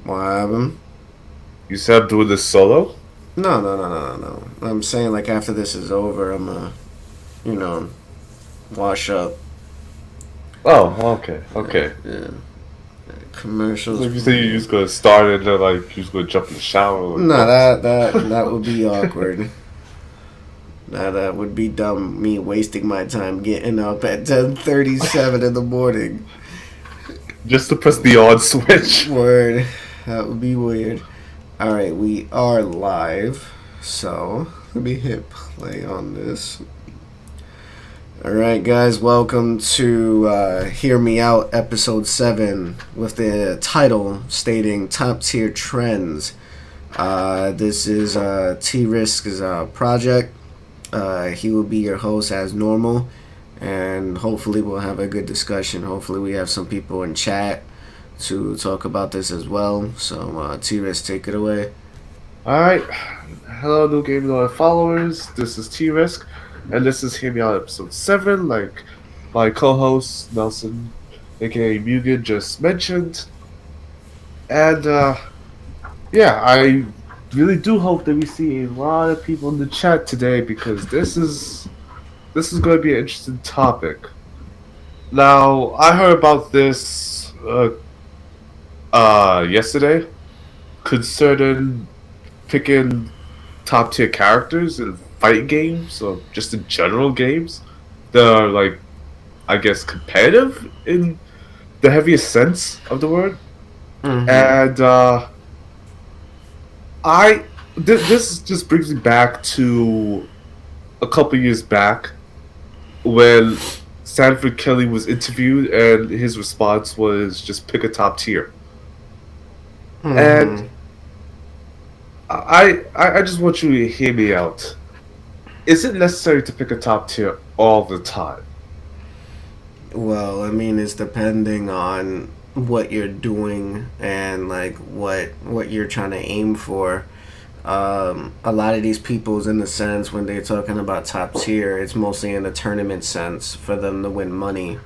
What happened? You said I'm doing this solo? No, no, no, no, no, no. I'm saying like after this is over, you know, wash up. Oh, okay, okay. Yeah, So commercials. you say you're just gonna start and then like you're just gonna jump in the shower or No, what? that would be awkward. That would be dumb. Me wasting my time getting up at 10:37 in the morning. Just to press the on switch. Word, that would be weird. All right, we are live. So let me hit play on this. All right, guys, welcome to Hear Me Out, episode 7, with the title stating Top Tier Trends. This is T Risk's project. He will be your host as normal, and hopefully, we'll have a good discussion. Hopefully, we have some people in chat to talk about this as well. So, T Risk, take it away. Alright. Hello, New Game Lore followers. This is T Risk, and this is Hear Me Out episode 7, like my co host Nelson, aka Mugen, just mentioned. And yeah, I really do hope that we see a lot of people in the chat today because this is going to be an interesting topic. Now, I heard about this yesterday concerning picking top tier characters in fighting games or just in general games that are like, I guess, competitive in the heaviest sense of the word. Mm-hmm. And this just brings me back to a couple years back when Sanford Kelly was interviewed and his response was just pick a top tier. And Mm-hmm. I just want you to hear me out. Is it necessary to pick a top tier all the time? Well, I mean, it's depending on what you're doing and like what you're trying to aim for. A lot of these people's in the sense when they're talking about top tier, it's mostly in a tournament sense for them to win money.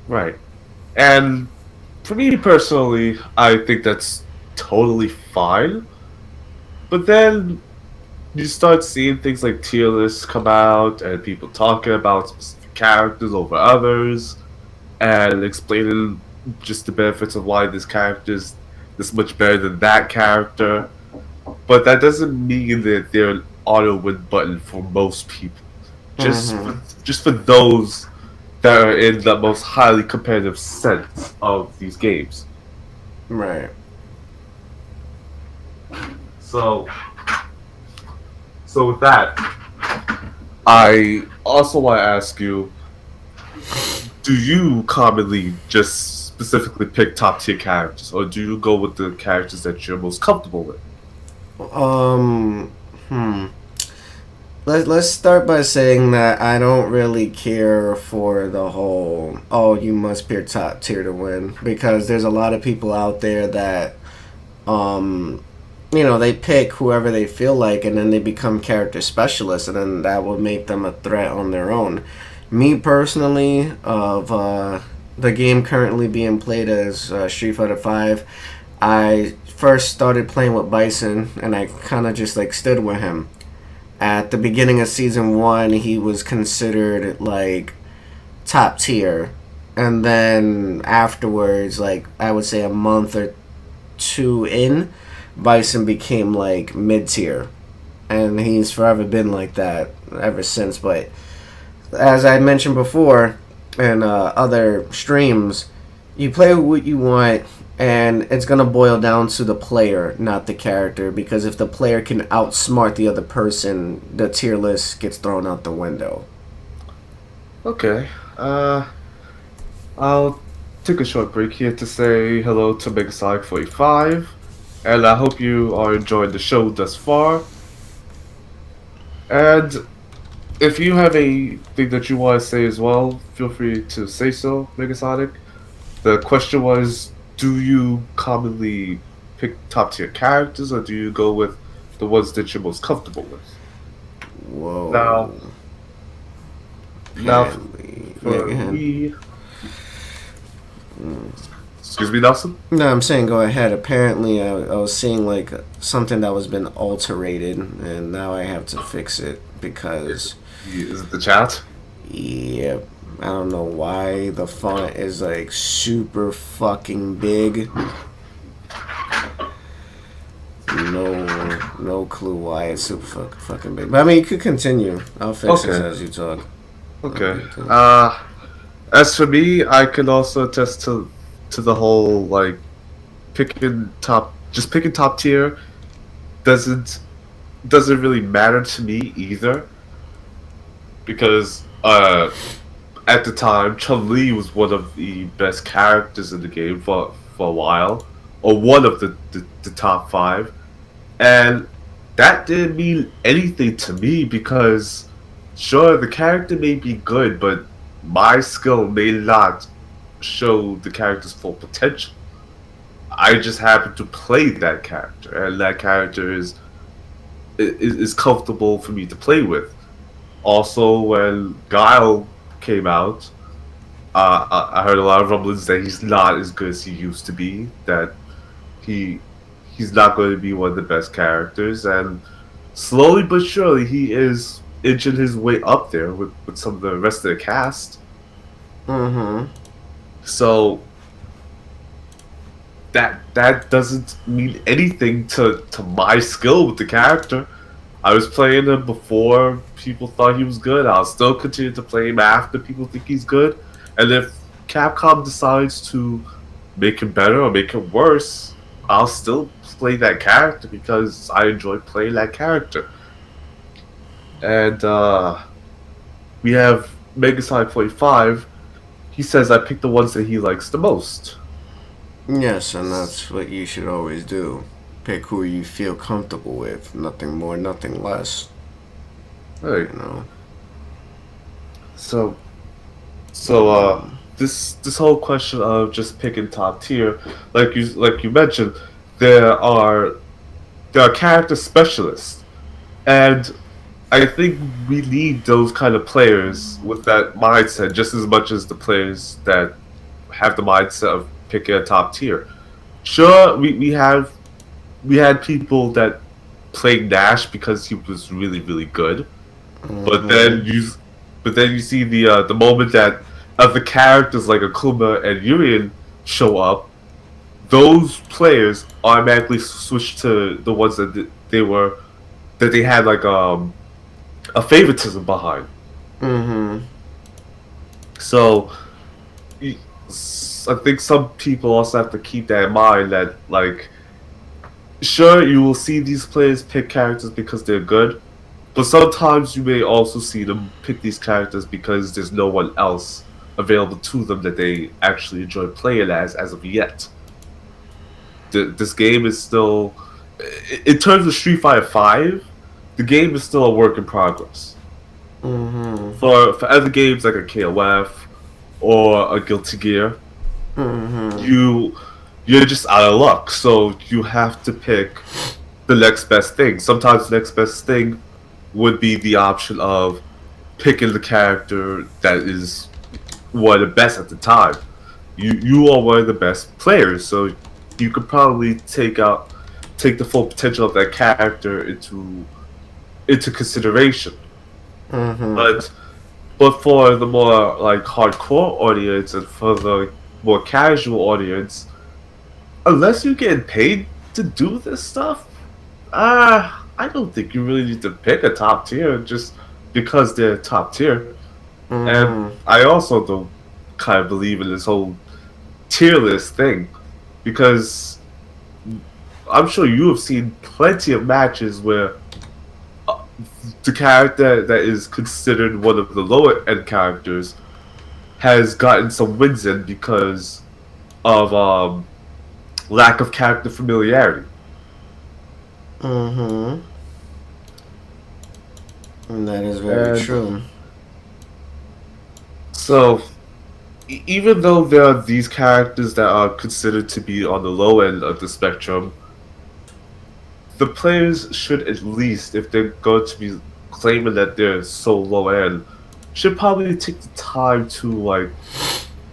Right. And for me personally, I think that's totally fine. But then you start seeing things like tier lists come out and people talking about specific characters over others and explaining just the benefits of why this character is this much better than that character. But that doesn't mean that they're an auto win button for most people. Just Mm-hmm. for, just for those that are in the most highly competitive sense of these games. Right. So, so with that, I also want to ask you: do you commonly just specifically pick top tier characters, or do you go with the characters that you're most comfortable with? Um. Hmm. Let's start by saying that I don't really care for the whole oh you must be top tier to win because there's a lot of people out there that um they pick whoever they feel like and then they become character specialists and then that will make them a threat on their own. Me personally, of the game currently being played as Street Fighter 5, I first started playing with Bison and I kind of just like stood with him. At the beginning of season 1, he was considered like top tier. And then afterwards, like I would say a month or two in, Bison became like mid tier, and he's forever been like that ever since. But as I mentioned before in other streams, you play what you want, and it's gonna boil down to the player, not the character. Because if the player can outsmart the other person, the tier list gets thrown out the window. Okay. I'll take a short break here to say hello to Megasonic 45, and I hope you are enjoying the show thus far. And if you have a thing that you want to say as well, feel free to say so, Megasonic. The question was, do you commonly pick top tier characters, or do you go with the ones that you're most comfortable with? Now, Whoa. now Apparently. Yeah, go for ahead. me, Excuse me, Nelson. No, I'm saying go ahead. Apparently, I was seeing like something that was been alterated, and now I have to fix it because, Is it the chat? yep, I don't know why the font is like super fucking big. No clue why it's super fucking big. But I mean, you could continue. I'll fix this Okay. as you talk. Okay. As for me, I can also attest to the whole like picking top tier doesn't doesn't really matter to me either because at the time Chun Li was one of the best characters in the game for a while, or one of the top five, and that didn't mean anything to me because sure the character may be good, but my skill may not show the character's full potential. I just happen to play that character, and that character is comfortable for me to play with. Also, when Guile came out, I heard a lot of rumblings that he's not as good as he used to be. That he he's not going to be one of the best characters, and slowly but surely he is inching his way up there with some of the rest of the cast. Mm-hmm. So that doesn't mean anything to my skill with the character. I was playing him before people thought he was good. I'll still continue to play him after people think he's good. And if Capcom decides to make him better or make him worse, I'll still play that character because I enjoy playing that character. And we have Megaside 45. He says I picked the ones that he likes the most. Yes, and that's what you should always do. Pick who you feel comfortable with. Nothing more, nothing less. Right. You know. So this whole question of just picking top tier, like you mentioned, there are character specialists, and I think we need those kind of players with that mindset just as much as the players that have the mindset of picking a top tier. Sure, we had people that played Nash because he was really good, but then you see the moment that other characters like Akuma and Urien show up, those players automatically switch to the ones that they had like a favoritism behind. Mm-hmm. So I think some people also have to keep that in mind that like sure you will see these players pick characters because they're good, but sometimes you may also see them pick these characters because there's no one else available to them that they actually enjoy playing as of yet. This game is still, in terms of Street Fighter V, the game is still a work in progress. Mm-hmm. For other games like a KOF or a Guilty Gear, Mm-hmm. you're just out of luck. So you have to pick the next best thing. Sometimes the next best thing would be the option of picking the character that is one of the best at the time. You are one of the best players, so you could probably take the full potential of that character into consideration. Mm-hmm. But for the more like hardcore audience and for the more casual audience, unless you're getting paid to do this stuff, I don't think you really need to pick a top tier just because they're top tier. And I also don't kind of believe in this whole tier list thing because I'm sure you have seen plenty of matches where the character that is considered one of the lower end characters has gotten some wins in because of lack of character familiarity. Mm-hmm. And that is very And true. so, even though there are these characters that are considered to be on the low end of the spectrum, the players should at least, if they're going to be claiming that they're so low end, should probably take the time to like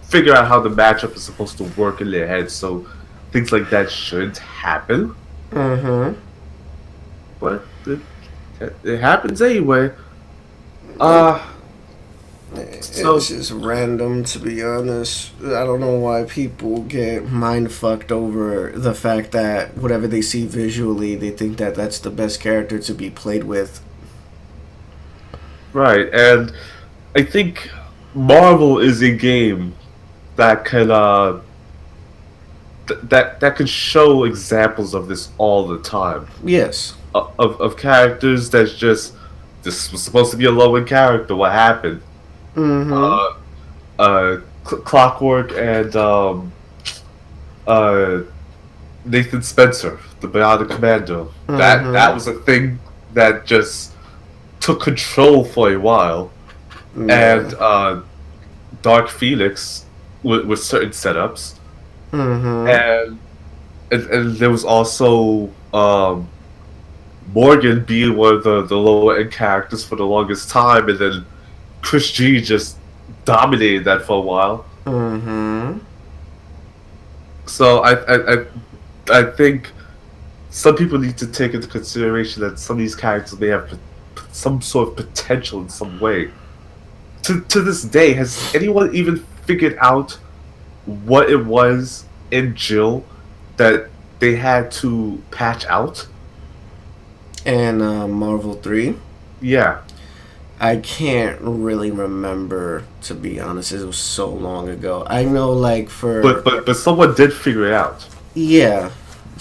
figure out how the matchup is supposed to work in their head, so things like that shouldn't happen. Mm-hmm. But it happens anyway. Uh, so It's just random, to be honest. I don't know why people get mind fucked over the fact that whatever they see visually, they think that that's the best character to be played with. right, and I think Marvel is a game that can that can show examples of this all the time. Yes. Of characters that's just this was supposed to be a low end character. What happened? Mm-hmm. Uh, Clockwork and uh, Nathan Spencer, the Bionic Commando. That Mm-hmm. was a thing that just took control for a while, and Yeah. Dark Phoenix with certain setups, Mm-hmm. and and there was also Morgan being one of the lower end characters for the longest time, and then Chris G just dominated that for a while. Mm-hmm. So I think some people need to take into consideration that some of these characters may have some sort of potential in some way. To this day, has anyone even figured out what it was in Jill that they had to patch out? And Marvel 3. Yeah, I can't really remember, to be honest. It was so long ago. I know, like, for. but someone did figure it out. Yeah.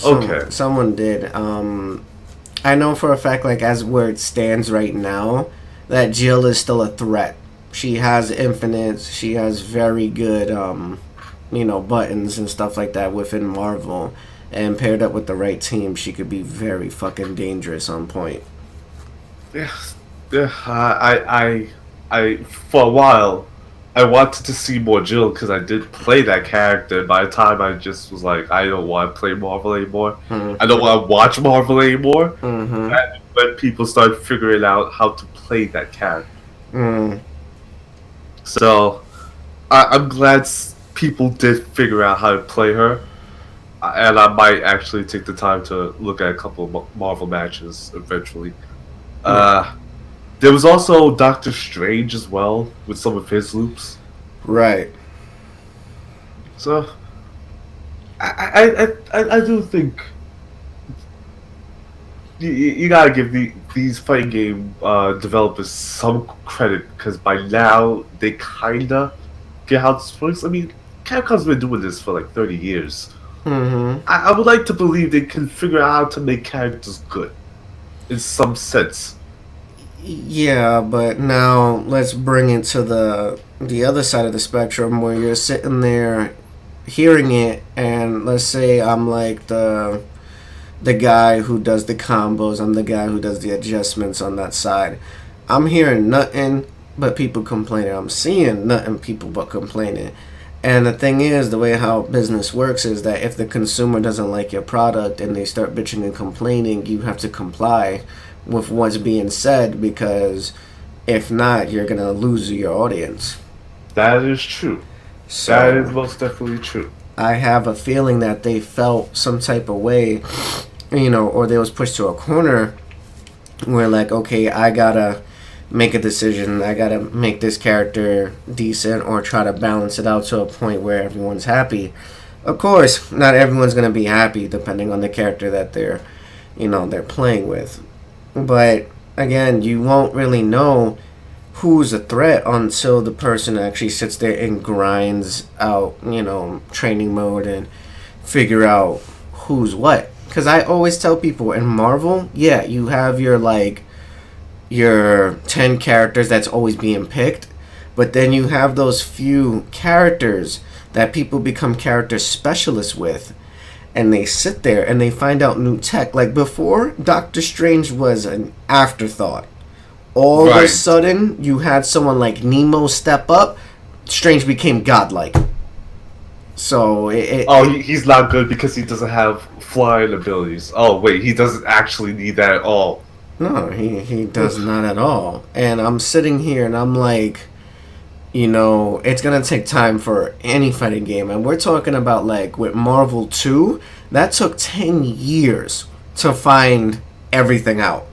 Okay, Someone did. I know for a fact, like, as where it stands right now, that Jill is still a threat. She has infinite. She has very good, buttons and stuff like that within Marvel. And paired up with the right team, she could be very fucking dangerous on point. yeah, yeah. I for a while I wanted to see more Jill because I did play that character. By the time I just was like, I don't want to play Marvel anymore. I don't want to watch Marvel anymore. Mm-hmm. And when people started figuring out how to play that character, Mm. so I'm glad people did figure out how to play her. And I might actually take the time to look at a couple of Marvel matches eventually. Yeah. Uh, there was also Doctor Strange as well with some of his loops. Right. So I do think you gotta give these fighting game developers some credit because by now they kinda get how this works. I mean, Capcom's been doing this for like 30 years. Mm-hmm. I would like to believe they can figure out how to make characters good in some sense. Yeah, but now let's bring it to the other side of the spectrum where you're sitting there hearing it, and let's say I'm like the guy who does the combos. I'm the guy who does the adjustments on that side. I'm hearing nothing but people complaining. I'm seeing nothing people but complaining. And the thing is, the way how business works is that if the consumer doesn't like your product and they start bitching and complaining, you have to comply with what's being said because if not, you're gonna lose your audience. That is true. That is So most definitely true. I have a feeling that they felt some type of way, or they was pushed to a corner where like, okay, I gotta make a decision. I gotta make this character decent or try to balance it out to a point where everyone's happy. Of course, not everyone's gonna be happy depending on the character that they're playing with. But again, you won't really know who's a threat until the person actually sits there and grinds out, training mode and figure out who's what. Because I always tell people in Marvel, yeah, you have your 10 characters that's always being picked, but then you have those few characters that people become character specialists with, and they sit there and they find out new tech. Like before, Doctor Strange was an afterthought. All of a Right. sudden, you had someone like Nemo step up. Strange became godlike. So Oh, he's not good because he doesn't have flying abilities. Oh, wait, he doesn't actually need that at all. no, he does not at all. And I'm sitting here and I'm like, it's gonna take time for any fighting game, and we're talking about like with Marvel 2, that took 10 years to find everything out.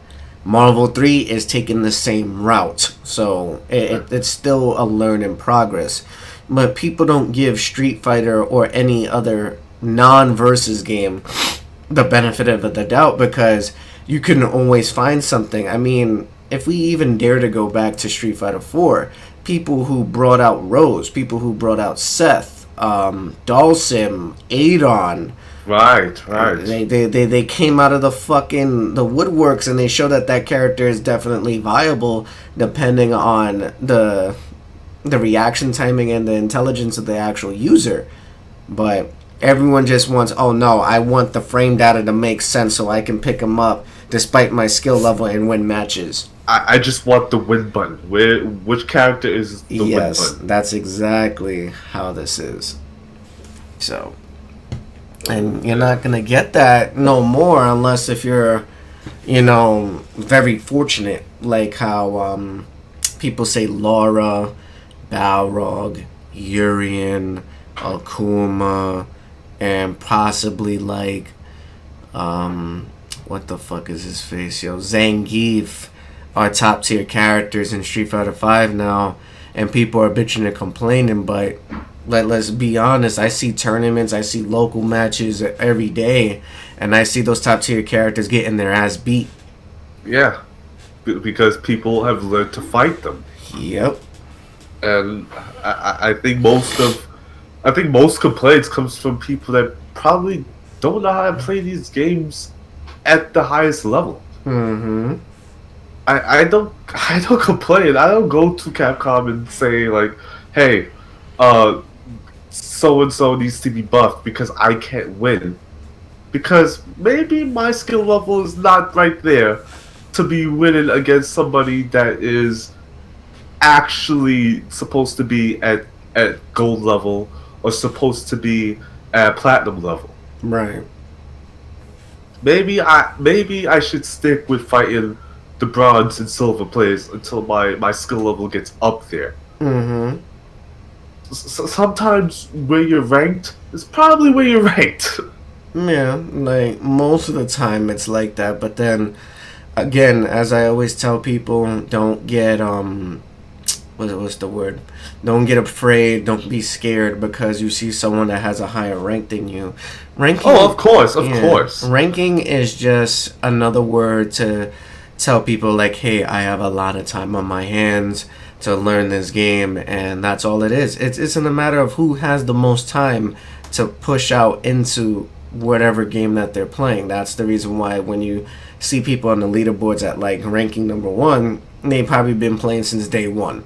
Marvel 3 is taking the same route, so it's still a learn in progress. But people don't give Street Fighter or any other non-versus game the benefit of the doubt because you can always find something. I mean, if we even dare to go back to Street Fighter 4, people who brought out Rose, people who brought out Seth, Dalsim, Adon, Right. they came out of the woodworks, and they show that character is definitely viable depending on the reaction timing and the intelligence of the actual user. But everyone just wants, oh no, I want the frame data to make sense so I can pick them up despite my skill level and win matches. I just want the win button. Which character is the win button? Yes, that's exactly how this is. So, and you're not gonna get that no more unless if you're, very fortunate, like how people say Laura, Balrog, Urian, Akuma, and possibly like what the fuck is his face, Zangief are top tier characters in Street Fighter 5 now, and people are bitching and complaining, but let's be honest, I see tournaments, I see local matches every day, and I see those top tier characters getting their ass beat. Yeah, because people have learned to fight them. Yep. And I think most complaints comes from people that probably don't know how to play these games at the highest level. Mm-hmm. I don't complain. I don't go to Capcom and say like, hey, so and so needs to be buffed because I can't win. Because maybe my skill level is not right there to be winning against somebody that is actually supposed to be at gold level or supposed to be at platinum level. Right. Maybe I should stick with fighting the bronze and silver players until my skill level gets up there. Mm-hmm. Sometimes where you're ranked is probably where you're ranked. Yeah, like most of the time it's like that, but then again, as I always tell people, don't get what's the word? Don't get afraid, don't be scared because you see someone that has a higher rank than you. Ranking of course. Ranking is just another word to tell people like, hey, I have a lot of time on my hands to learn this game, and that's all it is. It's in a matter of who has the most time to push out into whatever game that they're playing. That's the reason why when you see people on the leaderboards at like ranking number 1, they've probably been playing since day 1.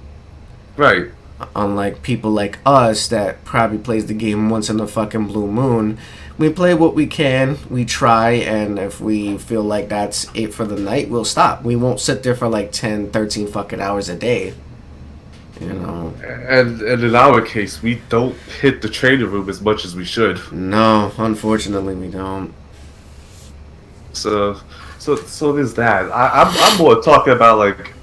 Right. Unlike people like us that probably plays the game once in a fucking blue moon. We play what we can, we try, and if we feel like that's it for the night, we'll stop. We won't sit there for like 10, 13 fucking hours a day. And in our case, we don't hit the training room as much as we should. No, unfortunately we don't. So there's that. I'm more talking about like,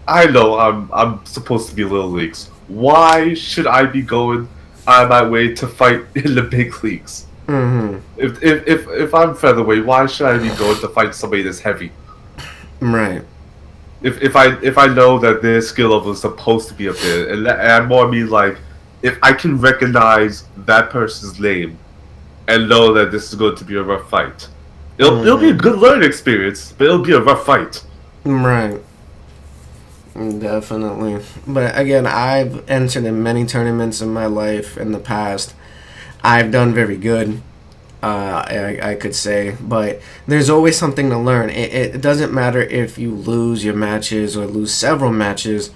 I know I'm supposed to be little leagues. Why should I be going on my way to fight in the big leagues? Mm-hmm. If I'm featherweight, why should I be going to fight somebody that's heavy? Right. If I know that their skill level is supposed to be up there, and I more mean like, if I can recognize that person's name and know that this is going to be a rough fight, it'll be a good learning experience, but it'll be a rough fight. Right. Definitely. But again, I've entered in many tournaments in my life in the past. I've done very good, I could say. But there's always something to learn. It doesn't matter if you lose your matches or lose several matches.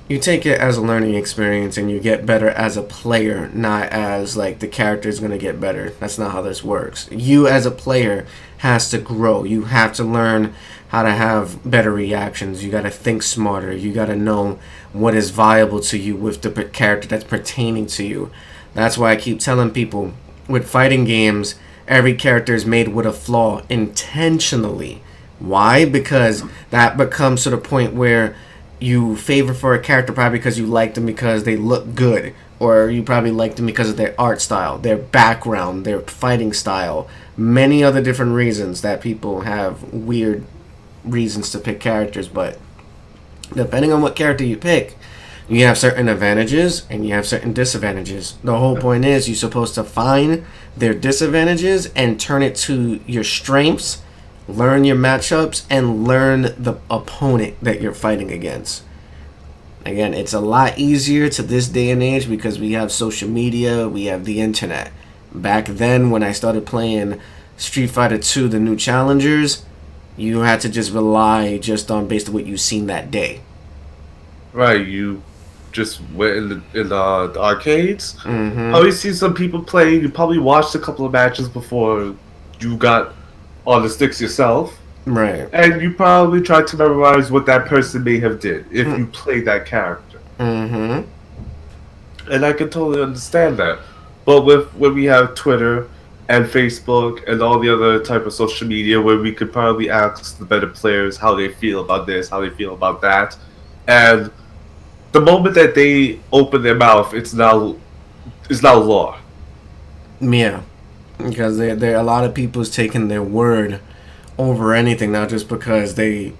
You take it as a learning experience and you get better as a player, not as like the character is going to get better. That's not how this works. You as a player has to grow. You have to learn how to have better reactions. You got to think smarter. You got to know what is viable to you with the character that's pertaining to you. That's why I keep telling people with fighting games, every character is made with a flaw intentionally. Why? Because that becomes to the point where you favor for a character probably because you like them because they look good, or you probably like them because of their art style, their background, their fighting style, many other different reasons that people have weird reasons to pick characters. But depending on what character you pick, you have certain advantages and you have certain disadvantages. The whole point is you're supposed to find their disadvantages and turn it to your strengths, learn your matchups, and learn the opponent that you're fighting against. Again, it's a lot easier to this day and age because we have social media, we have the internet. Back then, when I started playing Street Fighter 2, the new challengers, you had to just rely just on based on what you've seen that day. Right, you just went the arcades. Mm-hmm. I always see some people playing. You probably watched a couple of matches before you got on the sticks yourself, Right. and you probably tried to memorize what that person may have did if you played that character. Mm-hmm. And I can totally understand that. But with when we have Twitter and Facebook and all the other type of social media where we could probably ask the better players how they feel about this, how they feel about that, and the moment that they open their mouth, it's now law. Yeah. Because there a lot of people's taking their word over anything, not just because they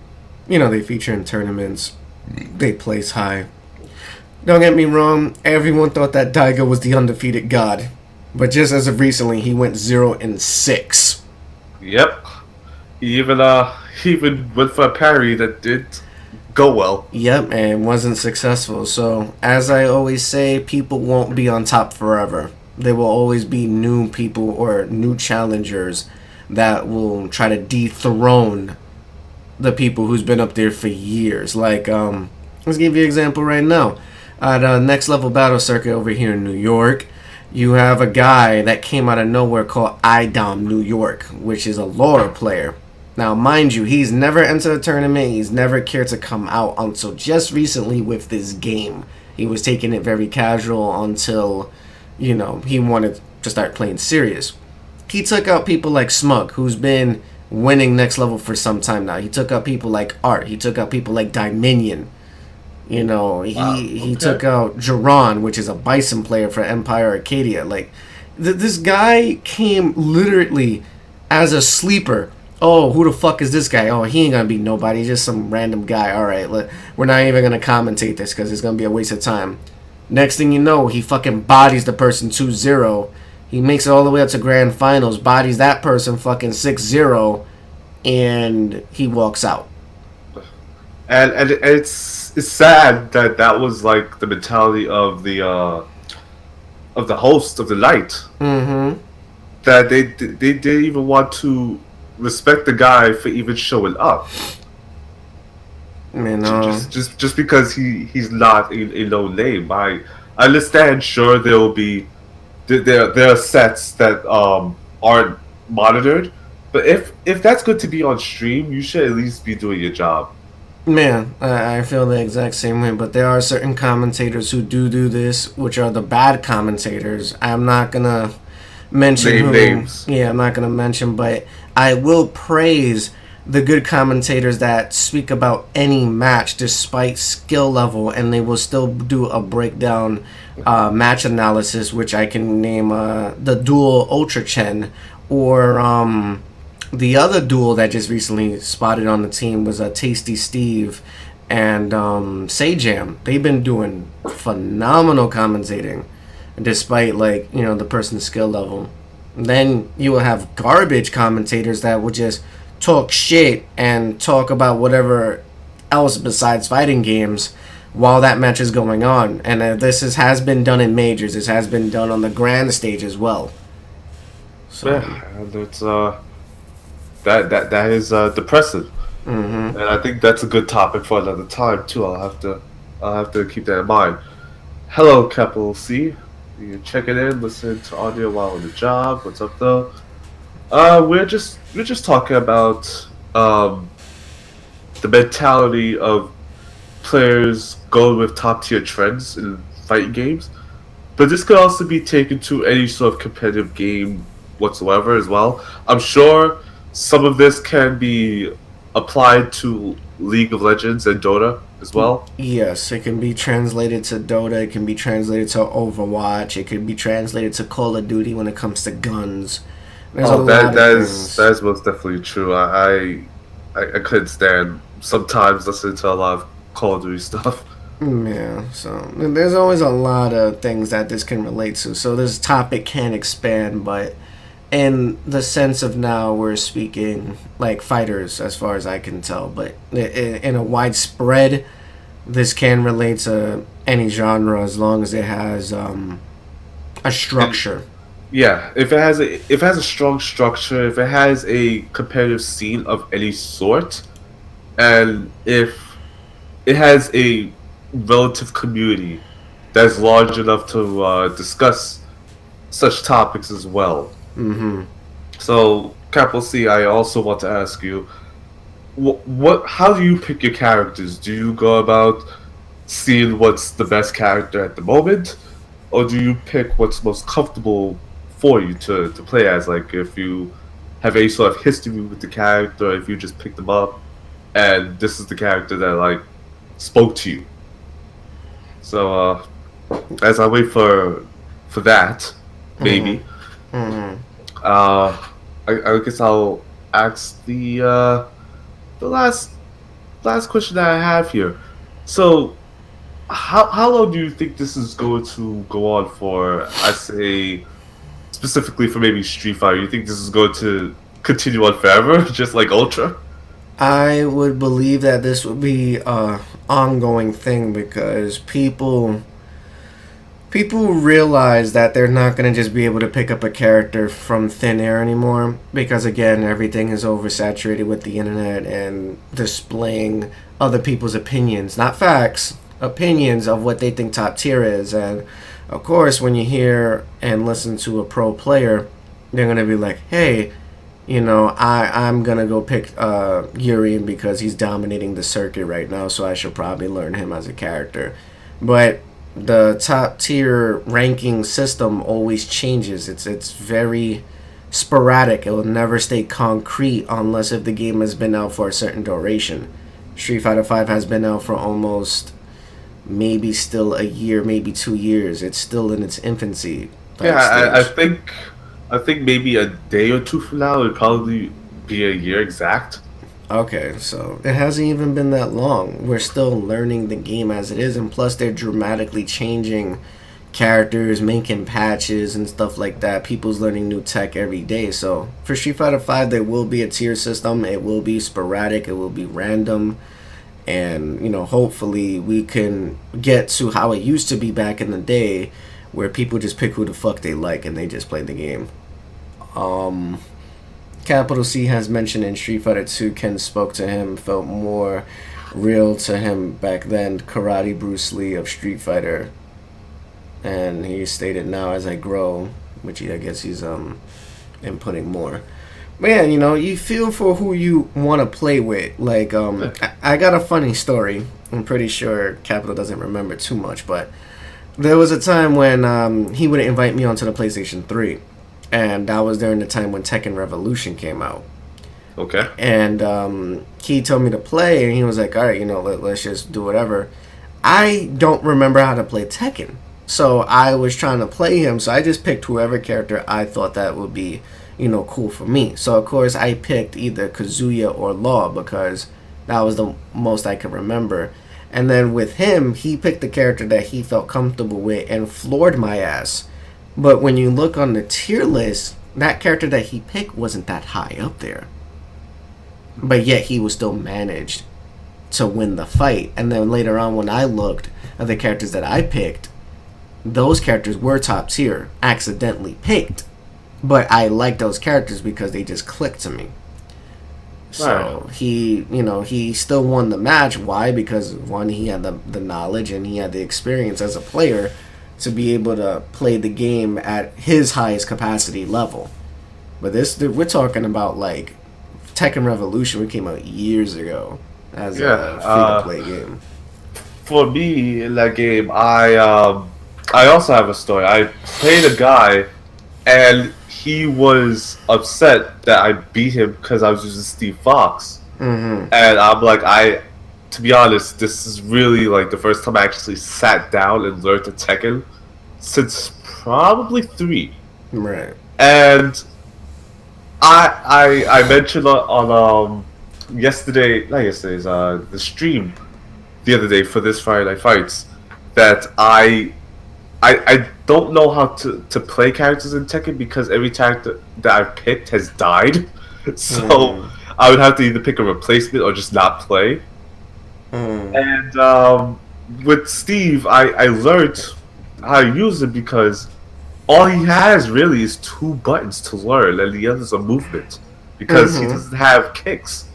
feature in tournaments, they place high. Don't get me wrong, everyone thought that Daigo was the undefeated god. But just as of recently, he went 0-6. Yep. He even went for a parry that did go well. Yep, and wasn't successful. So, as I always say, people won't be on top forever. There will always be new people or new challengers that will try to dethrone the people who's been up there for years. Like, let's give you an example right now. At Next Level Battle Circuit over here in New York, you have a guy that came out of nowhere called IDOM New York, which is a lore player. Now, mind you, he's never entered a tournament. He's never cared to come out until just recently with this game. He was taking it very casual until, he wanted to start playing serious. He took out people like Smug, who's been winning Next Level for some time now. He took out people like Art. He took out people like Dominion. He took out Jiron, which is a Bison player for Empire Arcadia. Like, this guy came literally as a sleeper. Oh, who the fuck is this guy? Oh, he ain't gonna be nobody. He's just some random guy. All right, we're not even gonna commentate this because it's gonna be a waste of time. Next thing you know, he fucking bodies the person 2-0. He makes it all the way up to grand finals, bodies that person fucking 6-0, and he walks out. And it's sad that was like the mentality of the host of the night. Mm-hmm. That they didn't even want to respect the guy for even showing up. Just because he's not a no name. I understand. Sure, there will be there are sets that aren't monitored, but if that's good to be on stream, you should at least be doing your job. Man, I feel the exact same way, but there are certain commentators who do this, which are the bad commentators. I'm not gonna mention names. Yeah, I'm not gonna mention, but I will praise the good commentators that speak about any match despite skill level, and they will still do a breakdown match analysis, which I can name the duel Ultra Chen, or the other duel that just recently spotted on the team was Tasty Steve and Sajam. They've been doing phenomenal commentating despite the person's skill level. Then you will have garbage commentators that will just talk shit and talk about whatever else besides fighting games while that match is going on. And has been done in majors. This has been done on the grand stage as well. So yeah, and it's that is depressing. Mm-hmm. And I think that's a good topic for another time too. I'll have to keep that in mind. Hello, Capital C. You checking in, listening to audio while on the job. What's up, though? We're just talking about the mentality of players going with top tier trends in fighting games, but this could also be taken to any sort of competitive game whatsoever as well. I'm sure some of this can be applied to League of Legends and Dota as well. Yes, it can be translated to Dota, it can be translated to Overwatch, it can be translated to Call of Duty when it comes to guns. There's a Oh, lot of things. that is most definitely true. I couldn't stand sometimes listening to a lot of Call of Duty stuff. Yeah, so there's always a lot of things that this can relate to. So this topic can expand, but in the sense of now we're speaking like fighters, as far as I can tell. But in a widespread, this can relate to any genre as long as it has a And structure. yeah, if it has a strong structure, if it has a competitive scene of any sort, and if it has a relative community that's large enough to discuss such topics as well. Mm-hmm. So, Capital C, I also want to ask you, how do you pick your characters? Do you go about seeing what's the best character at the moment, or do you pick what's most comfortable for you to play as? Like, if you have any sort of history with the character, if you just pick them up, and this is the character that like spoke to you. So, as I wait for that, maybe, Mm-hmm. Mm-hmm. uh, I guess I'll ask the last question that I have here. So, how long do you think this is going to go on for? I say specifically for maybe Street Fighter. You think this is going to continue on forever, just like Ultra? I would believe that this would be a ongoing thing because people realize that they're not going to just be able to pick up a character from thin air anymore because again everything is oversaturated with the internet and displaying other people's opinions, not facts, opinions of what they think top tier is. And of course when you hear and listen to a pro player, they're going to be like, hey, I'm gonna go pick Urian because he's dominating the circuit right now, so I should probably learn him as a character. But the top tier ranking system always changes. It's very sporadic. It will never stay concrete unless if the game has been out for a certain duration. Street Fighter Five has been out for almost maybe still a year, maybe 2 years. It's still in its infancy Yeah, stage. I think maybe a day or two from now it'd probably be a year exact. Okay, so it hasn't even been that long. We're still learning the game as it is, and plus they're dramatically changing characters, making patches and stuff like that. People's learning new tech every day. So for Street Fighter Five, there will be a tier system. It will be sporadic. It will be random, and hopefully we can get to how it used to be back in the day, where people just pick who the fuck they like and they just play the game. Um, Capital C has mentioned in Street Fighter 2, Ken spoke to him, felt more real to him back then. Karate Bruce Lee of Street Fighter, and he stated, "Now as I grow," which I guess he's inputting more. But yeah, you feel for who you want to play with. Like I got a funny story. I'm pretty sure Capital doesn't remember too much, but there was a time when he would invite me onto the PlayStation 3, and that was during the time when Tekken Revolution came out. Okay. And he told me to play, and he was like, "All right, let's just do whatever." I don't remember how to play Tekken, so I was trying to play him. So I just picked whoever character I thought that would be, cool for me. So of course I picked either Kazuya or Law because that was the most I could remember. And then with him, he picked the character that he felt comfortable with and floored my ass. But when you look on the tier list, that character that he picked wasn't that high up there. But yet he was still managed to win the fight. And then later on, when I looked at the characters that I picked, those characters were top tier, accidentally picked. But I liked those characters because they just clicked to me. Right. So he still won the match. Why? Because one, he had the knowledge and he had the experience as a player to be able to play the game at his highest capacity level. But we're talking about like Tekken Revolution, which came out years ago as Yeah. a free to play game. For me in that game, I also have a story. I played a guy, and he was upset that I beat him because I was using Steve Fox, Mm-hmm. and I'm like, to be honest, this is really like the first time I actually sat down and learned the Tekken since probably 3. Right. And I mentioned on yesterday, not yesterday's the stream the other day for this Friday Night Fights that I don't know how to play characters in Tekken because every character that I've picked has died. So I would have to either pick a replacement or just not play. And with Steve, I learned how to use it because all he has really is 2 buttons to learn, and the others are movement because he doesn't have kicks.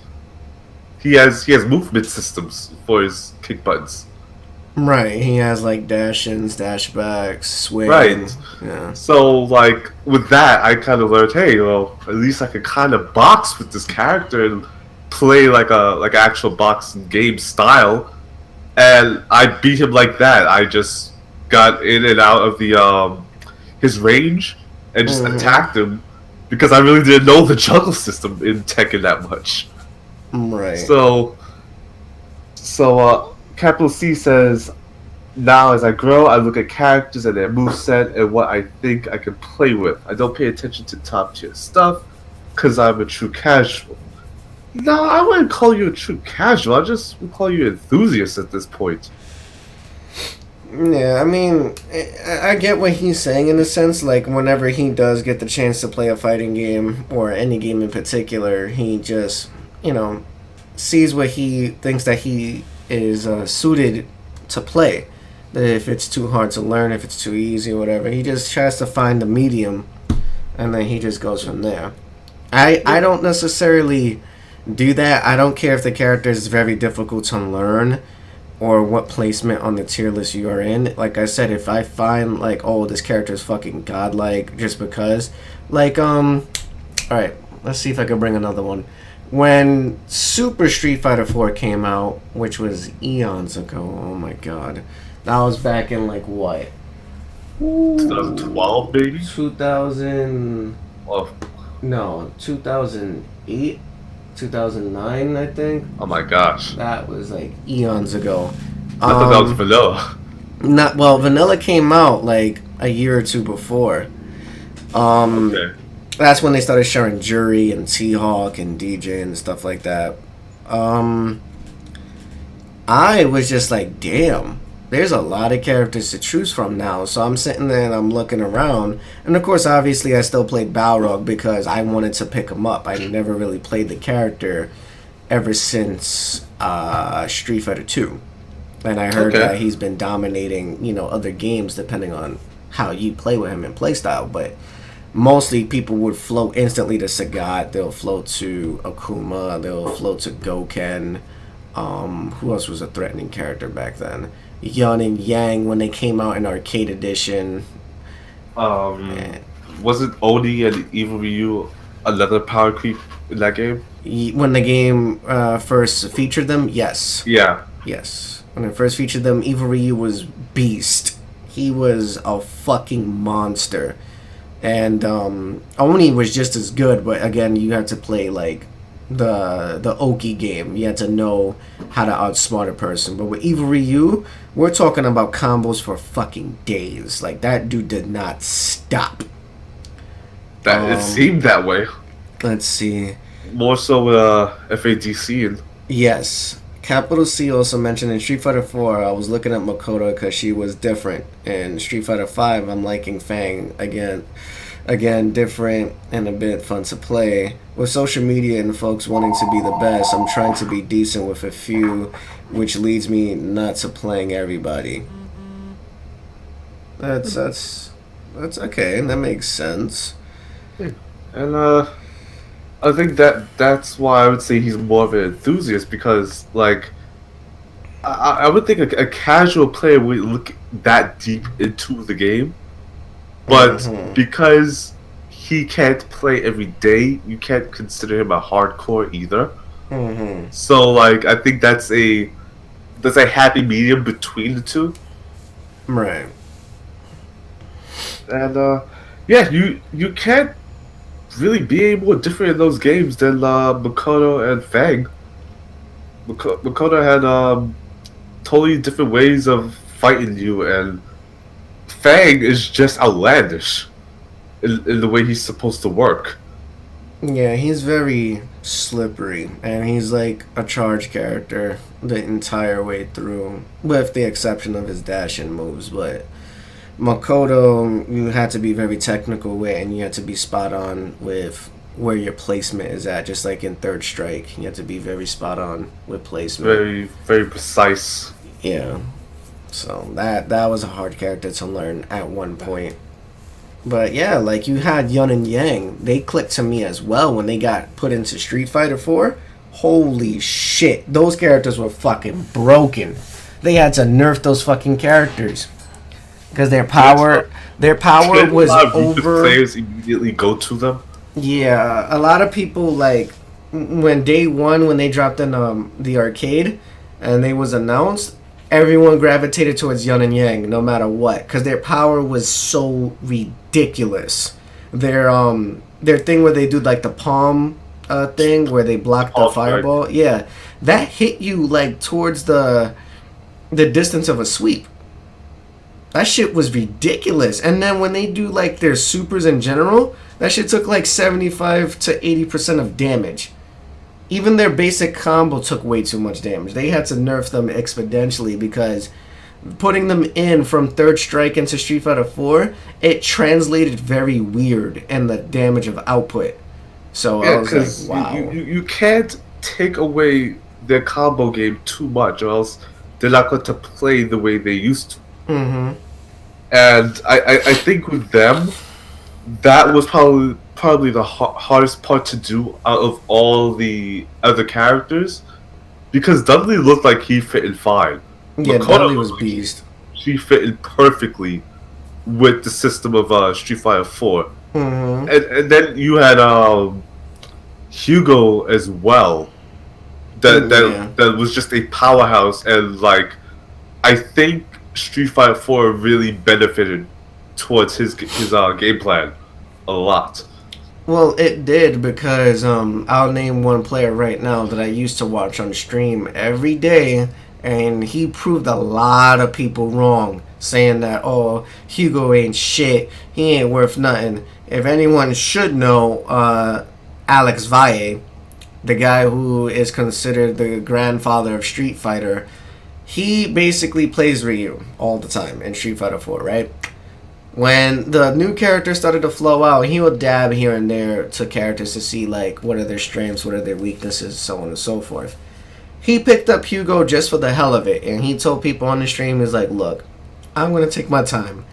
He has movement systems for his kick buttons. Right. He has like dash ins, dash backs, swing. Right. Yeah. So like with that, I kind of learned, hey, well, at least I could kind of box with this character and play like actual boxing game style. And I beat him like that. I just got in and out of the his range and just attacked him because I really didn't know the juggle system in Tekken that much. Right. So Capital C says, now as I grow, I look at characters and their moveset and what I think I can play with. I don't pay attention to top tier stuff because I'm a true casual. No, I wouldn't call you a true casual. I just would call you an enthusiast at this point. Yeah, I mean, I get what he's saying in a sense. Like, whenever he does get the chance to play a fighting game, or any game in particular, he just, sees what he thinks that he is suited to play. If it's too hard to learn, if it's too easy, or whatever, he just tries to find the medium, and then he just goes from there. I don't necessarily do that. I don't care if the character is very difficult to learn or what placement on the tier list you are in. Like I said, if I find like, oh, this character is fucking godlike just because, like, alright, let's see if I can bring another one. When Super Street Fighter 4 came out, which was eons ago, oh my god, that was back in like what? 2012, baby? 2000... Oh. No, 2008? 2009, I think. Oh my gosh. That was like eons ago. I thought that was Vanilla. Vanilla came out like a year or two before. Okay. That's when they started showing Jury and T-Hawk and DJ and stuff like that. I was just like, damn, there's a lot of characters to choose from now. So I'm sitting there and I'm looking around. And of course, obviously, I still played Balrog because I wanted to pick him up. I never really played the character ever since Street Fighter 2. And I heard that he's been dominating, other games depending on how you play with him and playstyle. But mostly people would float instantly to Sagat. They'll float to Akuma. They'll float to Goken. Who else was a threatening character back then? Yun and Yang when they came out in Arcade Edition. Wasn't Oni and Evil Ryu another power creep in that game? When the game first featured them, yes. Yeah. Yes. When it first featured them, Evil Ryu was beast. He was a fucking monster. And Oni was just as good, but again, you had to play like the Oki game. You had to know how to outsmart a person. But with Evil Ryu, we're talking about combos for fucking days. Like, that dude did not stop. It seemed that way. Let's see. More so with FADC and... Yes. Capital C also mentioned in Street Fighter 4, I was looking at Makoto because she was different. In Street Fighter 5, I'm liking Fang again. Again, different and a bit fun to play. With social media and folks wanting to be the best, I'm trying to be decent with a few, which leads me not to playing everybody. That's okay. That makes sense. And I think that's why I would say he's more of an enthusiast because, like, I would think a casual player would look that deep into the game. But because he can't play every day, you can't consider him a hardcore either. So, like, I think that's a happy medium between the two. Right. And yeah, you can't really be any more different in those games than Makoto and Fang. Makoto had totally different ways of fighting you, and Fang is just outlandish in the way he's supposed to work. Yeah, he's very slippery, and he's like a charge character the entire way through, with the exception of his dash and moves. But Makoto, you had to be very technical with, and you had to be spot on with where your placement is at. Just like in Third Strike, you had to be very spot on with placement. Very, very precise. Yeah, so that was a hard character to learn at one point. But yeah, like you had Yun and Yang, they clicked to me as well when they got put into Street Fighter 4. Holy shit, those characters were fucking broken. They had to nerf those fucking characters because their power was over. Players immediately go to them. Yeah, a lot of people like when day one when they dropped in the arcade and they was announced, everyone gravitated towards Yun and Yang no matter what because their power was so ridiculous. Their thing where they do like the palm thing where they block the fireball, yeah, that hit you like towards the distance of a sweep. That shit was ridiculous. And then when they do like their supers in general, that shit took like 75 to 80% of damage. Even their basic combo took way too much damage. They had to nerf them exponentially because putting them in from Third Strike into Street Fighter 4, it translated very weird in the damage of output. So Yeah, I was because like, wow. you can't take away their combo game too much, or else they're not going to play the way they used to. Mm-hmm. And I think with them, that was probably the hardest part to do out of all the other characters, because Dudley looked like he fit in fine. Yeah, Makoto Dudley was looked like beast. she fit in perfectly with the system of Street Fighter 4. Mm-hmm. And then you had Hugo as well. Yeah. That was just a powerhouse, and like I think Street Fighter 4 really benefited towards his game plan a lot. Well, it did because I'll name one player right now that I used to watch on stream every day, and he proved a lot of people wrong, saying that Hugo ain't shit, he ain't worth nothing. If anyone should know, Alex Valle, the guy who is considered the grandfather of Street Fighter, he basically plays Ryu all the time in Street Fighter 4, right? When the new characters started to flow out, he would dab here and there to characters to see like what are their strengths, what are their weaknesses, so on and so forth. He picked up Hugo just for the hell of it, and he told people on the stream, he's like, look, I'm gonna take my time.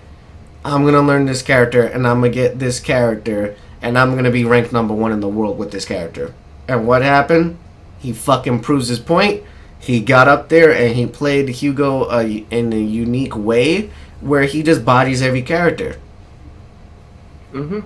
I'm gonna learn this character, and I'm gonna get this character, and I'm gonna be ranked number one in the world with this character. And what happened? He fucking proves his point. He got up there and he played Hugo in a unique way where he just bodies every character. Mm-hmm.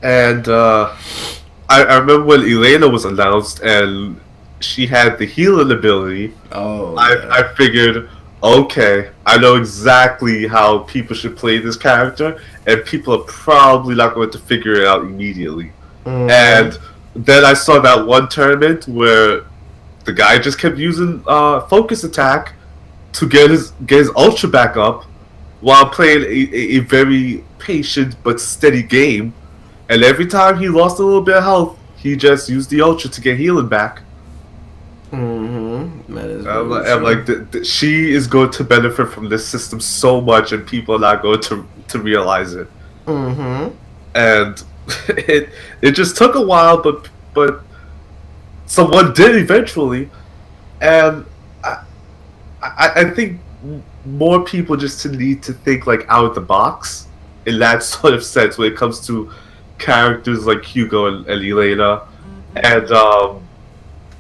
And I remember when Elena was announced and she had the healing ability. Oh, yeah. I figured, okay, I know exactly how people should play this character, and people are probably not going to figure it out immediately. Mhm. And then I saw that one tournament where the guy just kept using focus attack to get his ultra back up while playing a very patient but steady game. And every time he lost a little bit of health, he just used the ultra to get healing back. Mm-hmm. That is I'm very like, true. she is going to benefit from this system so much, and people are not going to realize it. Mm-hmm. And it just took a while, but someone did eventually, and I think more people just need to think like out of the box in that sort of sense when it comes to characters like Hugo and Elena and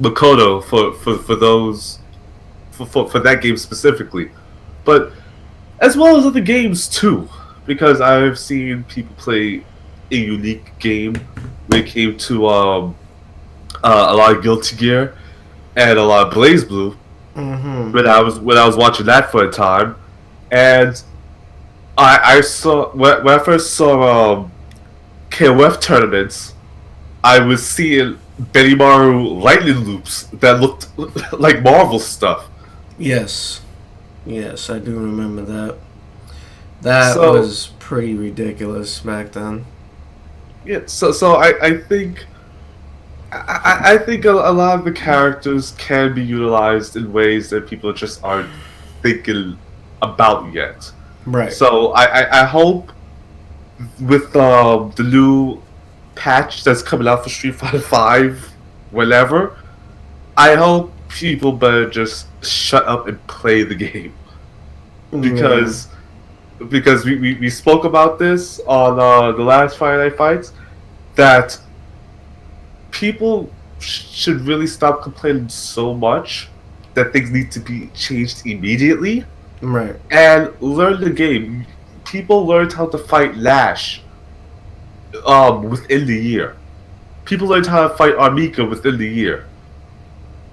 Makoto for those for that game specifically, but as well as other games too, because I've seen people play a unique game when it came to a lot of Guilty Gear and a lot of Blaze Blue. Mm-hmm. When I was watching that for a time, and I saw when I first saw KOF tournaments, I was seeing Benimaru lightning loops that looked like Marvel stuff. Yes. Yes, I do remember that. That So was pretty ridiculous back then. yeah, so I think I think a lot of the characters can be utilized in ways that people just aren't thinking about yet. Right. So I hope with the new patch that's coming out for Street Fighter Five, whenever, I hope people better just shut up and play the game Yeah. because we spoke about this on the last Friday Night Fights that people should really stop complaining so much that things need to be changed immediately Right. and learn the game. People learned how to fight Lash within the year. People learned how to fight Armika within the year.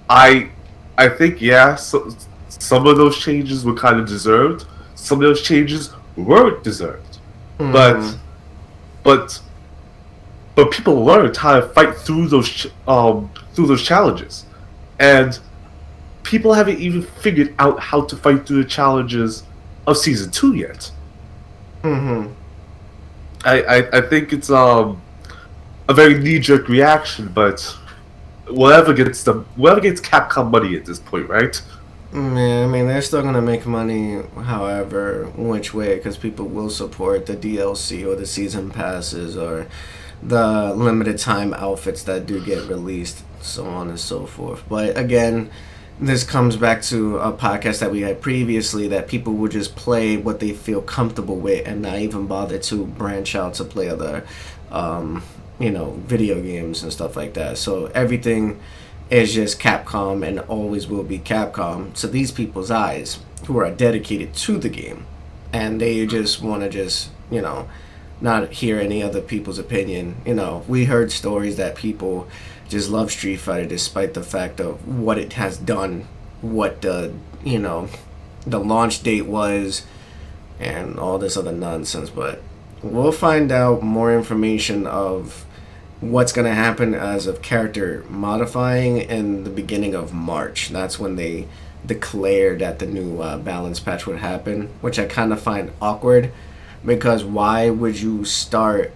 I I think yeah, some of those changes were kind of deserved. Some of those changes weren't deserved. Mm-hmm. But but but people learned how to fight through those challenges, and people haven't even figured out how to fight through the challenges of season two yet. Mm-hmm. I think it's a very knee jerk reaction, but whatever gets Capcom money at this point, right? Yeah, I mean, they're still gonna make money, however, which way, because people will support the DLC or the season passes or the limited time outfits that do get released, so on and so forth. But again, this comes back to a podcast that we had previously that people would just play what they feel comfortable with and not even bother to branch out to play other, um, video games and stuff like that. So everything is just Capcom and always will be Capcom to these people's eyes who are dedicated to the game. And they just want to not hear any other people's opinion. We heard stories that people just love Street Fighter despite the fact of what it has done, what the launch date was, and all this other nonsense. But we'll find out more information of what's going to happen as of character modifying in the beginning of March. That's when they declared that the new balance patch would happen, which I kind of find awkward because why would you start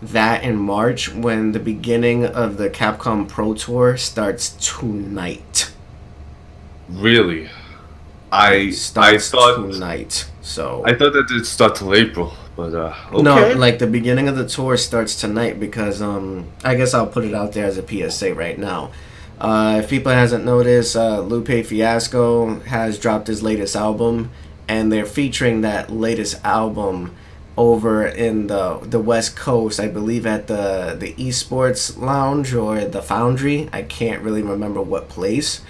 that in March when the beginning of the Capcom Pro Tour starts tonight? Really, It I starts thought tonight. So I thought that it start till April, but no, okay. like the beginning of the tour starts tonight because I guess I'll put it out there as a PSA right now. If people hasn't noticed, Lupe Fiasco has dropped his latest album, and they're featuring that latest album over in the West Coast, I believe at the Esports Lounge or the Foundry. I can't really remember what place,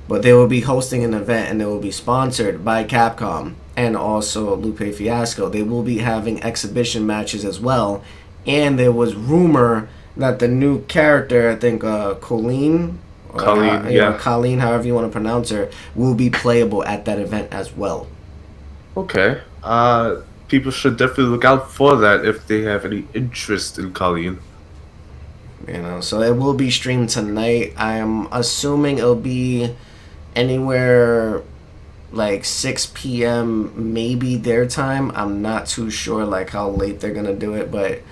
but they will be hosting an event and it will be sponsored by Capcom and also Lupe Fiasco. They will be having exhibition matches as well, and there was rumor that the new character, I think Colleen, or Colleen, yeah. Colleen, however you want to pronounce her, will be playable at that event as well. Okay. People should definitely look out for that if they have any interest in Colleen. So it will be streamed tonight. I'm assuming it'll be anywhere like 6 p.m. maybe their time. I'm not too sure like how late they're gonna do it, but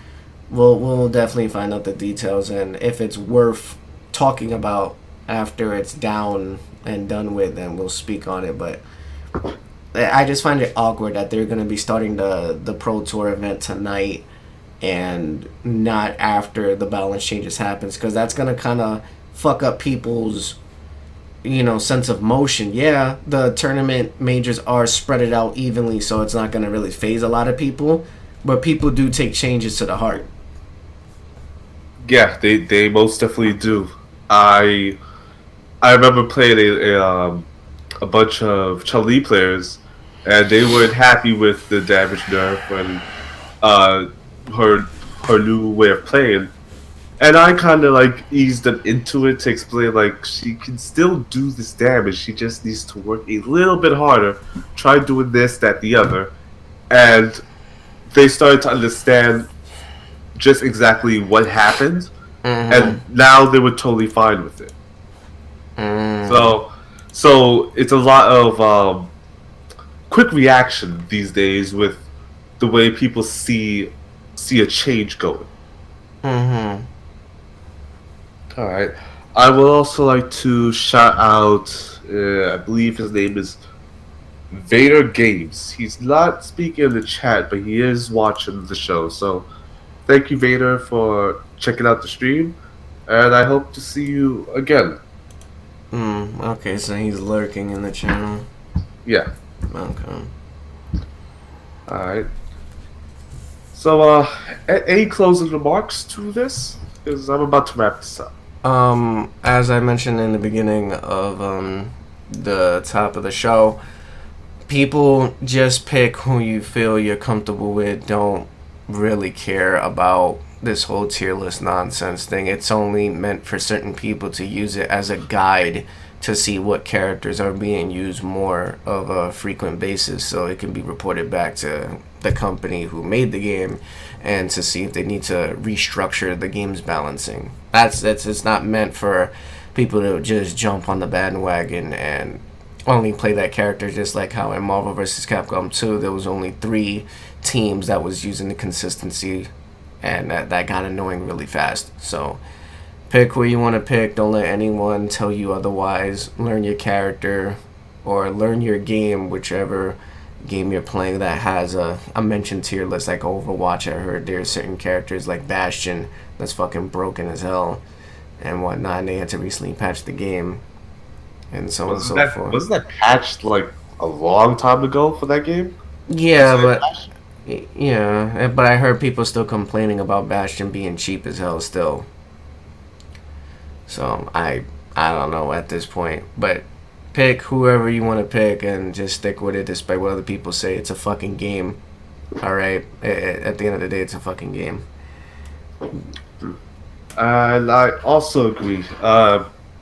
we'll definitely find out the details and if it's worth talking about after it's down and done with, then we'll speak on it. But I just find it awkward that they're gonna be starting the Pro Tour event tonight and not after the balance changes happens, because that's gonna kind of fuck up people's sense of motion. Yeah, the tournament majors are spread it out evenly, so it's not gonna really phase a lot of people, but people do take changes to the heart. Yeah, they most definitely do. I remember playing a bunch of Chun-Li players, and they weren't happy with the damage nerf and uh, her her new way of playing. And I kind of like eased them into it to explain like she can still do this damage. She just needs to work a little bit harder. Try doing this, that, the other, and they started to understand just exactly what happened. and Mm-hmm. now they were totally fine with it. Mm. So, so it's a lot of quick reaction these days with the way people see a change going. Mm-hmm. All right. I would also like to shout out. I believe his name is Vader Games. He's not speaking in the chat, but he is watching the show. So thank you, Vader, for checking out the stream, and I hope to see you again. Okay, so he's lurking in the channel. Yeah. Okay. All right. So, any closing remarks to this? Because I'm about to wrap this up. As I mentioned in the beginning of the top of the show, people just pick who you feel you're comfortable with. Don't really care about this whole tier list nonsense thing. It's only meant for certain people to use it as a guide to see what characters are being used more of a frequent basis, so it can be reported back to the company who made the game and to see if they need to restructure the game's balancing. That's it's not meant for people to just jump on the bandwagon and only play that character, just like how in Marvel vs. Capcom 2 there was only 3 teams that was using the consistency, and that got annoying really fast. So pick who you want to pick. Don't let anyone tell you otherwise. Learn your character or learn your game, whichever game you're playing that has a mentioned tier list like Overwatch. I heard there's certain characters like Bastion that's fucking broken as hell and whatnot, and they had to recently patch the game and so on and so forth. Wasn't that patched like a long time ago for that game? Yeah, but yeah, but I heard people still complaining about Bastion being cheap as hell still. So I don't know at this point, but pick whoever you want to pick and just stick with it despite what other people say. It's a fucking game. All right. At the end of the day, it's a fucking game. And I also agree.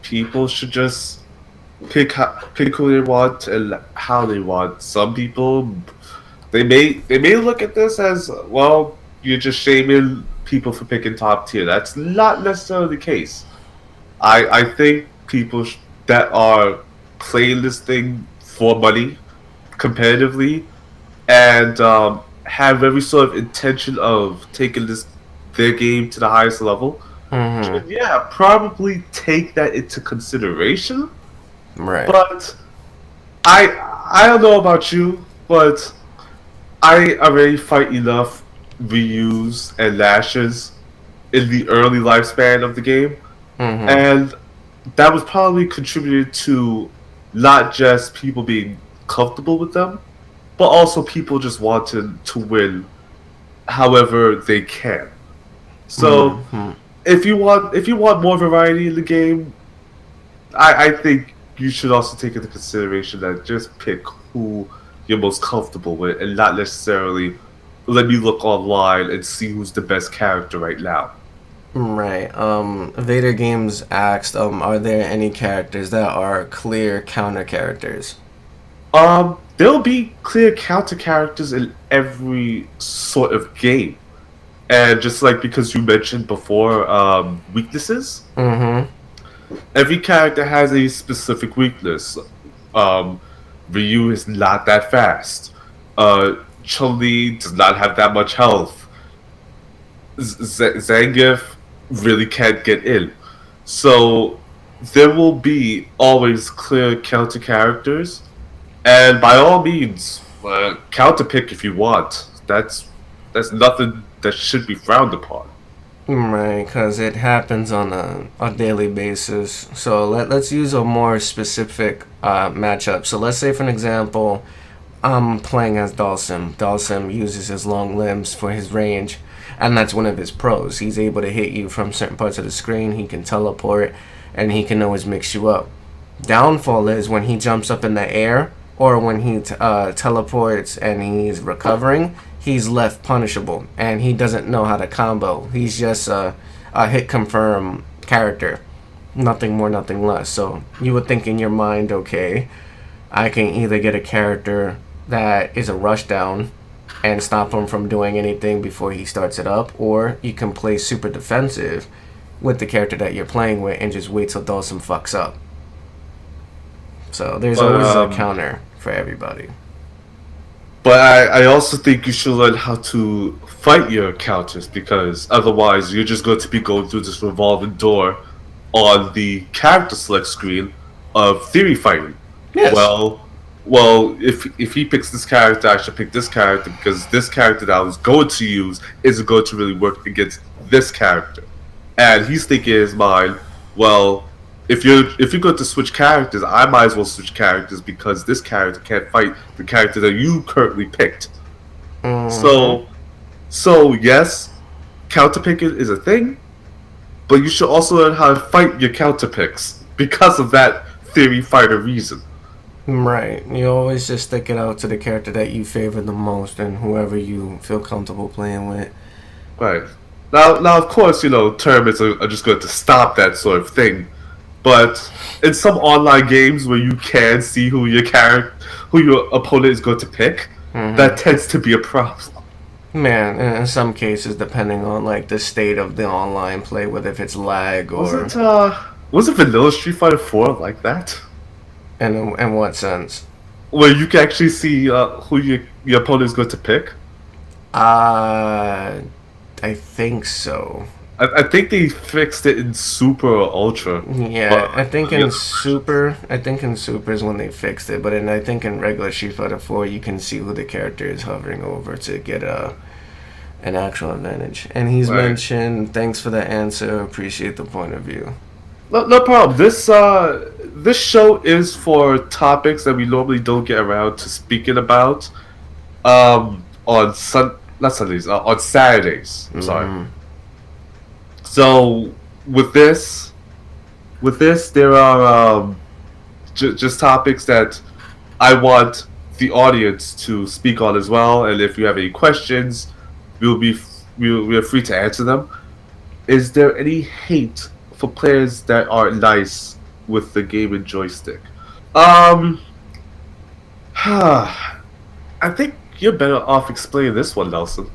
People should just pick who they want and how they want. Some people they may look at this as, well, you're just shaming people for picking top tier. That's not necessarily the case. I think people that are playing this thing for money competitively and have every sort of intention of taking their game to the highest level Mm-hmm. should, yeah, probably take that into consideration. Right. But I don't know about you, but I already fight enough reuse and lashes in the early lifespan of the game, Mm-hmm. and that was probably contributed to not just people being comfortable with them, but also people just wanting to win however they can. So Mm-hmm. if you want more variety in the game, I think you should also take into consideration that just pick who you're most comfortable with and not necessarily let me look online and see who's the best character right now. Right. Vader Games asked, are there any characters that are clear counter characters? There'll be clear counter characters in every sort of game. And just like because you mentioned before, weaknesses, Mm-hmm. every character has a specific weakness. Um, Ryu is not that fast. Chun-Li does not have that much health. Zangief really can't get in. So there will be always clear counter characters, and by all means, counter pick if you want. That's nothing that should be frowned upon. Right, because it happens on a daily basis. So let's use a more specific matchup. So let's say, for an example, I'm playing as Dalsim. Dalsim uses his long limbs for his range, and that's one of his pros. He's able to hit you from certain parts of the screen, he can teleport, and he can always mix you up. Downfall is when he jumps up in the air or when he teleports and he's recovering, he's left punishable and he doesn't know how to combo. He's just a hit confirm character, nothing more, nothing less. So you would think in your mind, okay, I can either get a character that is a rush down and stop him from doing anything before he starts it up, or you can play super defensive with the character that you're playing with and just wait till Dawson fucks up. So there's But always a counter for everybody. But I also think you should learn how to fight your counters, because otherwise you're just going to be going through this revolving door on the character select screen of theory fighting. Yes. Well, if he picks this character, I should pick this character because this character that I was going to use isn't going to really work against this character. And he's thinking in his mind, well, if you're going to switch characters, I might as well switch characters because this character can't fight the character that you currently picked. Mm-hmm. So yes, counter picking is a thing, but you should also learn how to fight your counter picks because of that theory fighter reason. Right. You always just stick it out to the character that you favor the most and whoever you feel comfortable playing with. Right. Now, of course, tournaments are just going to stop that sort of thing. But in some online games where you can see who your opponent is going to pick, that tends to be a problem. Man, in some cases, depending on like the state of the online play, whether if it's lag or Was it Vanilla Street Fighter 4 like that? in what sense? Where you can actually see who your opponent is going to pick? I think so. I think they fixed it in Super or Ultra. Yeah, But, I think in Super is when they fixed it, but I think in regular Street Fighter 4 you can see who the character is hovering over to get an actual advantage. And he's Right. mentioned, thanks for the answer, appreciate the point of view. No problem. This show is for topics that we normally don't get around to speaking about. On not Sundays, on Saturdays. I'm sorry. So with this, there are just topics that I want the audience to speak on as well. And if you have any questions, we are free to answer them. Is there any hate for players that are nice with the Game and Joystick? I think you're better off explaining this one, Nelson.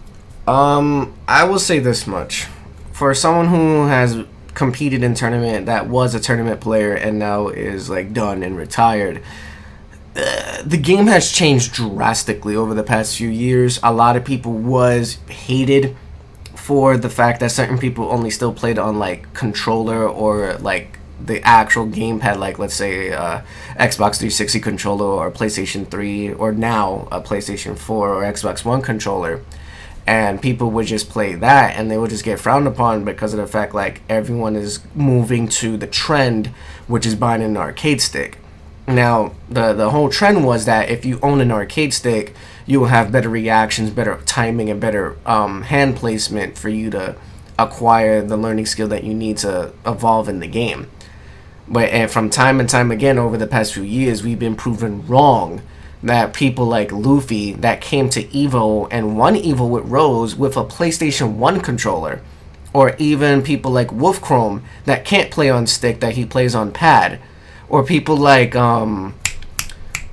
I will say this much. For someone who has competed in tournament, that was a tournament player and now is like done and retired, the game has changed drastically over the past few years. A lot of people was hated for the fact that certain people only still played on like controller or like the actual gamepad, like let's say Xbox 360 controller or PlayStation 3 or now a PlayStation 4 or Xbox One controller. And people would just play that and they would just get frowned upon because of the fact like everyone is moving to the trend, which is buying an arcade stick. Now the whole trend was that if you own an arcade stick, you will have better reactions, better timing, and better hand placement for you to acquire the learning skill that you need to evolve in the game. But from time and time again over the past few years, we've been proven wrong that people like Luffy that came to Evo and won Evo with Rose with a PlayStation 1 controller, or even people like Wolfchrome that can't play on stick, that he plays on pad, or people like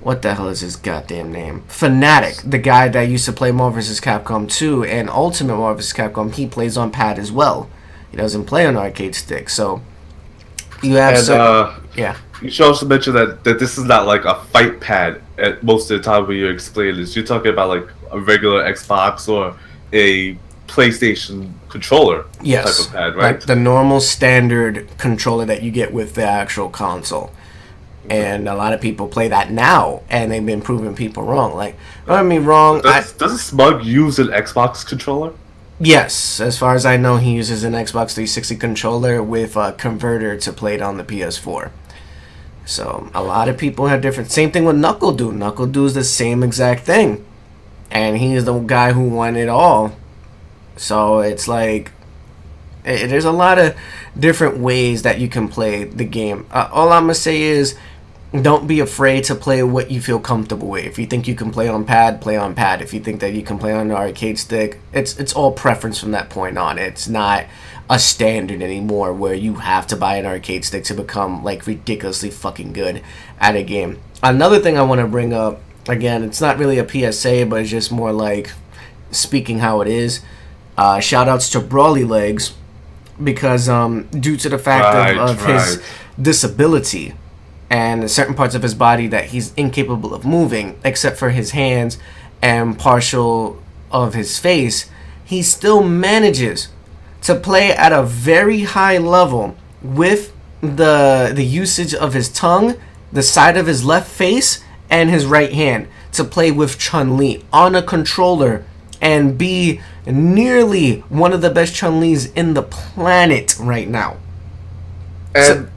what the hell is his goddamn name? Fnatic, the guy that used to play Marvel vs. Capcom 2 and Ultimate Marvel vs. Capcom, he plays on pad as well. He doesn't play on arcade stick, so you have yeah. You should also mention that this is not like a fight pad at most of the time when you're explaining this. You're talking about like a regular Xbox or a PlayStation controller type of pad, right? Like the normal standard controller that you get with the actual console. And a lot of people play that now, and they've been proving people wrong. Like, don't get me wrong. Does Smug use an Xbox controller? Yes, as far as I know, he uses an Xbox 360 controller with a converter to play it on the PS4. So a lot of people have different. Same thing with NuckleDu. NuckleDu's the same exact thing, and he's the guy who won it all. So it's like there's a lot of different ways that you can play the game. All I'm gonna say is, don't be afraid to play what you feel comfortable with. If you think you can play on pad, play on pad. If you think that you can play on an arcade stick, it's all preference from that point on. It's not a standard anymore where you have to buy an arcade stick to become like ridiculously fucking good at a game. Another thing I want to bring up, again, it's not really a PSA, but it's just more like speaking how it is. Shout outs to Brawly Legs. because due to the fact of his disability and certain parts of his body that he's incapable of moving, except for his hands and partial of his face, he still manages to play at a very high level with the usage of his tongue, the side of his left face, and his right hand to play with Chun-Li on a controller and be nearly one of the best Chun-Lis in the planet right now. And so,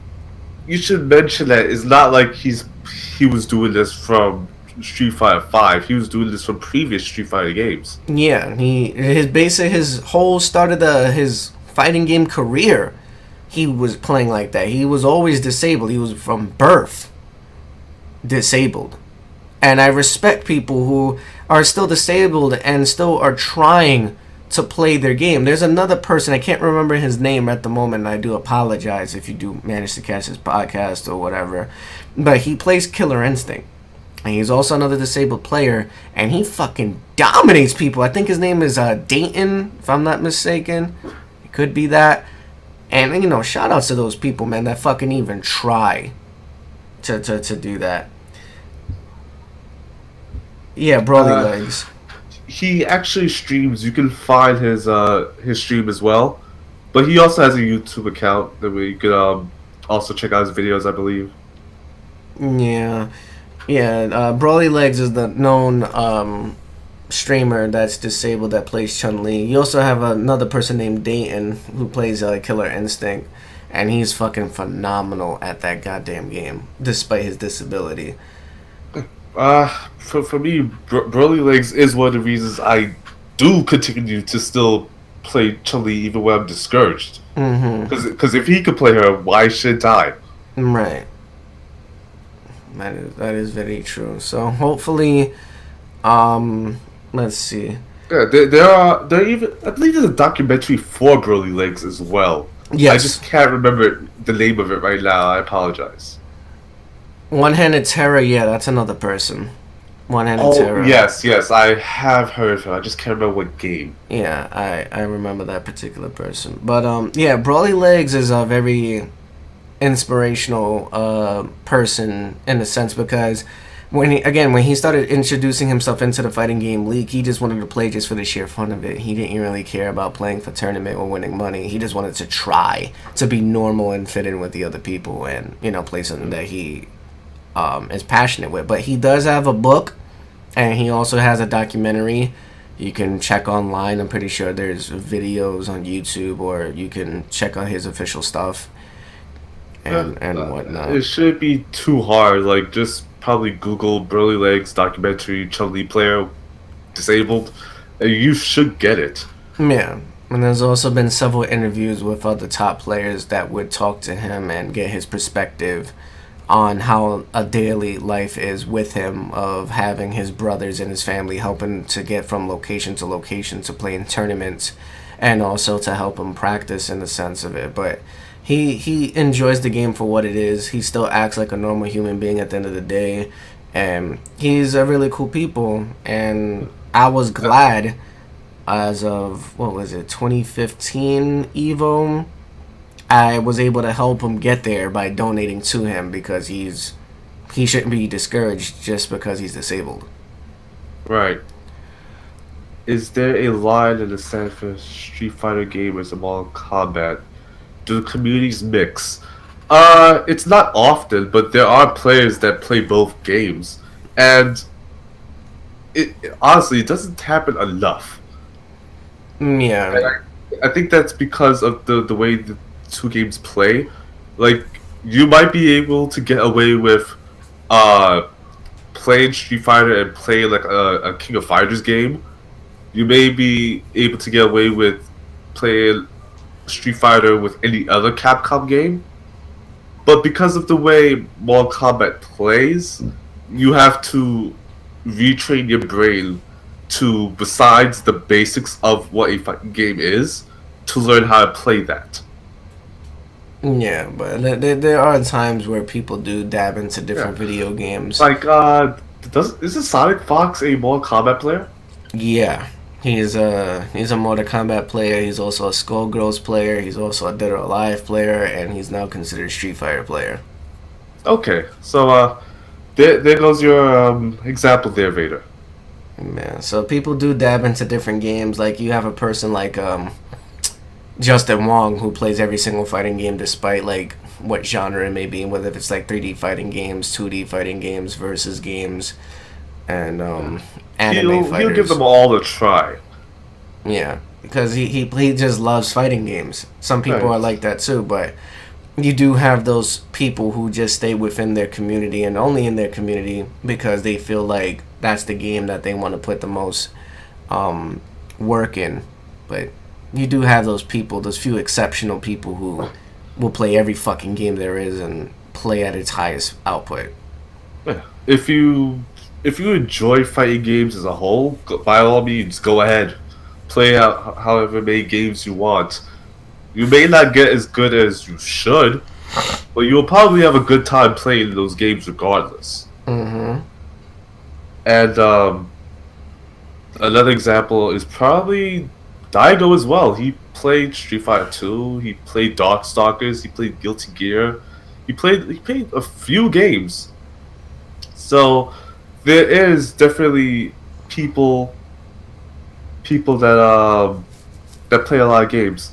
you should mention that it's not like he was doing this from Street Fighter V. He was doing this from previous Street Fighter games. Yeah, his whole start of his fighting game career, he was playing like that. He was always disabled. He was from birth disabled. And I respect people who are still disabled and still are trying to play their game. There's another person, I can't remember his name at the moment, and I do apologize if you do manage to catch his podcast or whatever, but he plays Killer Instinct. And he's also another disabled player, and he fucking dominates people. I think his name is Dayton, if I'm not mistaken. It could be that. And, shout outs to those people, man, that fucking even try to do that. Yeah, Broly Legs. He actually streams. You can find his stream as well, but he also has a YouTube account that we could also check out his videos, I believe. Yeah. Broly Legs is the known streamer that's disabled that plays Chun-Li. You also have another person named Dayton who plays Killer Instinct, and he's fucking phenomenal at that goddamn game despite his disability. For me, Broly Legs is one of the reasons I do continue to still play Chun-Li even when I'm discouraged. Because if he could play her, why shouldn't I? Right. That is very true. So hopefully, let's see. Yeah, there are even, I believe there's a documentary for Broly Legs as well. Yes. I just can't remember the name of it right now. I apologize. One-Handed Terror, yeah, that's another person. One-Handed Terror. Yes, I have heard of her. I just can't remember what game. Yeah, I remember that particular person. But, yeah, Broly Legs is a very inspirational person in a sense because when he started introducing himself into the fighting game league, he just wanted to play just for the sheer fun of it. He didn't really care about playing for tournament or winning money. He just wanted to try to be normal and fit in with the other people and, play something that he is passionate with. But he does have a book, and he also has a documentary. You can check online. I'm pretty sure there's videos on YouTube, or you can check on his official stuff and whatnot. It shouldn't be too hard. Like, just probably Google Broly Legs documentary Chun-Li player disabled, and you should get it. Yeah. And there's also been several interviews with other top players that would talk to him and get his perspective on how a daily life is with him, of having his brothers and his family helping to get from location to location to play in tournaments, and also to help him practice in the sense of it. But he enjoys the game for what it is. He still acts like a normal human being at the end of the day, and he's a really cool people. And I was glad as of 2015 Evo, I was able to help him get there by donating to him, because he shouldn't be discouraged just because he's disabled. Right. Is there a line in the sense for Street Fighter gamers and Mortal Kombat? Do the communities mix? It's not often, but there are players that play both games, and honestly, it doesn't happen enough. Yeah. And I think that's because of the way the two games play. Like, you might be able to get away with playing Street Fighter and playing like a King of Fighters game. You may be able to get away with playing Street Fighter with any other Capcom game, but because of the way Mortal Kombat plays, you have to retrain your brain to, besides the basics of what a fighting game is, to learn how to play that. Yeah, but there are times where people do dab into different video games. Like, is Sonic Fox a Mortal Kombat player? Yeah, He's a Mortal Kombat player. He's also a Skullgirls player. He's also a Dead or Alive player, and he's now considered a Street Fighter player. Okay, so there goes your example there, Vader. Man, so people do dab into different games. Like you have a person like Justin Wong who plays every single fighting game, despite like what genre it may be, whether it's like 3D fighting games, 2D fighting games, versus games, and anime He'll give fighters. them all a try. Yeah, because he just loves fighting games. Some people are Right. like that too, but you do have those people who just stay within their community and only in their community because they feel like that's the game that they want to put the most um, work in. But you do have those people, those few exceptional people who will play every fucking game there is and play at its highest output. Yeah. If you enjoy fighting games as a whole, by all means, go ahead. Play out however many games you want. You may not get as good as you should, but you'll probably have a good time playing those games regardless. Mm-hmm. And another example is probably Daigo as well. He played Street Fighter 2, he played Darkstalkers, he played Guilty Gear. He played a few games. So there is definitely people people that play a lot of games.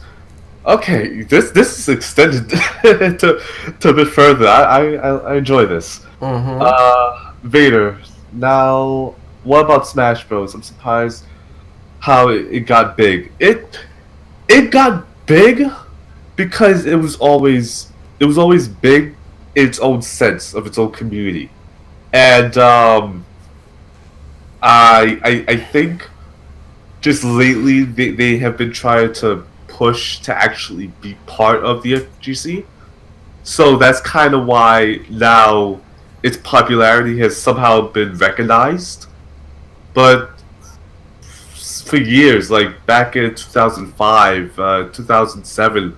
Okay, this is extended to a bit further. I enjoy this. Mm-hmm. Vader. Now, what about Smash Bros? I'm surprised how it got big. It got big because it was always big in its own sense of its own community, and I think just lately they have been trying to push to actually be part of the FGC. So that's kind of why now its popularity has somehow been recognized. But for years, like back in 2005, 2007,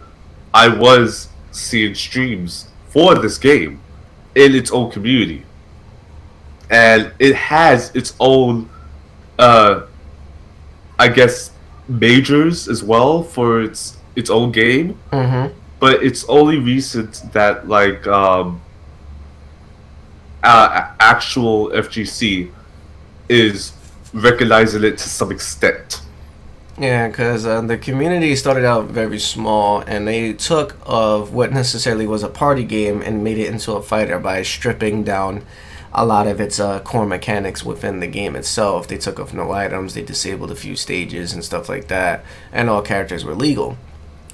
I was seeing streams for this game in its own community. And it has its own, uh, I guess, majors as well for its own game. Mm-hmm. But it's only recent that actual FGC is recognizing it to some extent. Yeah, because the community started out very small, and they took of what necessarily was a party game and made it into a fighter by stripping down a lot of its core mechanics within the game itself. They took off no items, they disabled a few stages and stuff like that, and all characters were legal.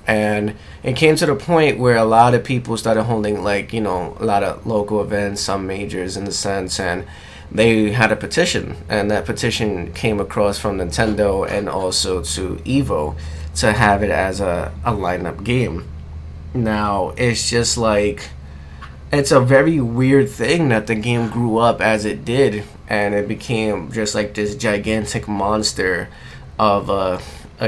And it came to the point where a lot of people started holding, like, a lot of local events, some majors in the sense, and they had a petition, and that petition came across from Nintendo and also to Evo to have it as a lineup game. Now it's just like it's a very weird thing that the game grew up as it did, and it became just like this gigantic monster of a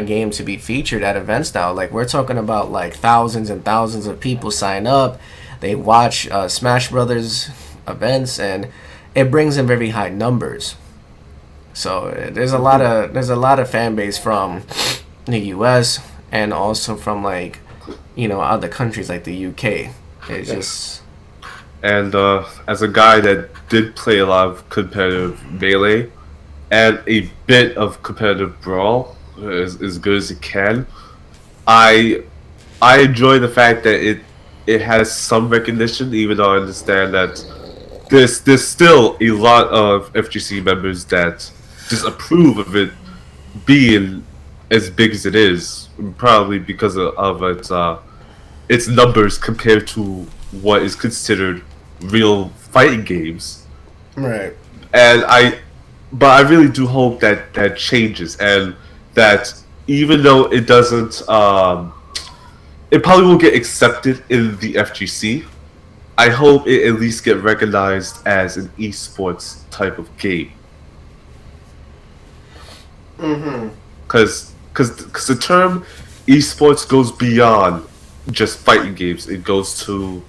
game to be featured at events now. Like we're talking about like thousands and thousands of people sign up, they watch Smash Brothers events, and it brings in very high numbers. So there's a lot of fan base from the U.S. and also from like other countries like the U.K. It's just And as a guy that did play a lot of competitive melee and a bit of competitive brawl, as good as it can, I I enjoy the fact that it has some recognition, even though I understand that there's still a lot of FGC members that disapprove of it being as big as it is, probably because of its numbers compared to what is considered real fighting games. right. And but I really do hope that that changes, and that even though it doesn't, it probably will get accepted in the FGC. I hope it at least get recognized as an esports type of game, Mm-hmm. because the term esports goes beyond just fighting games. It goes to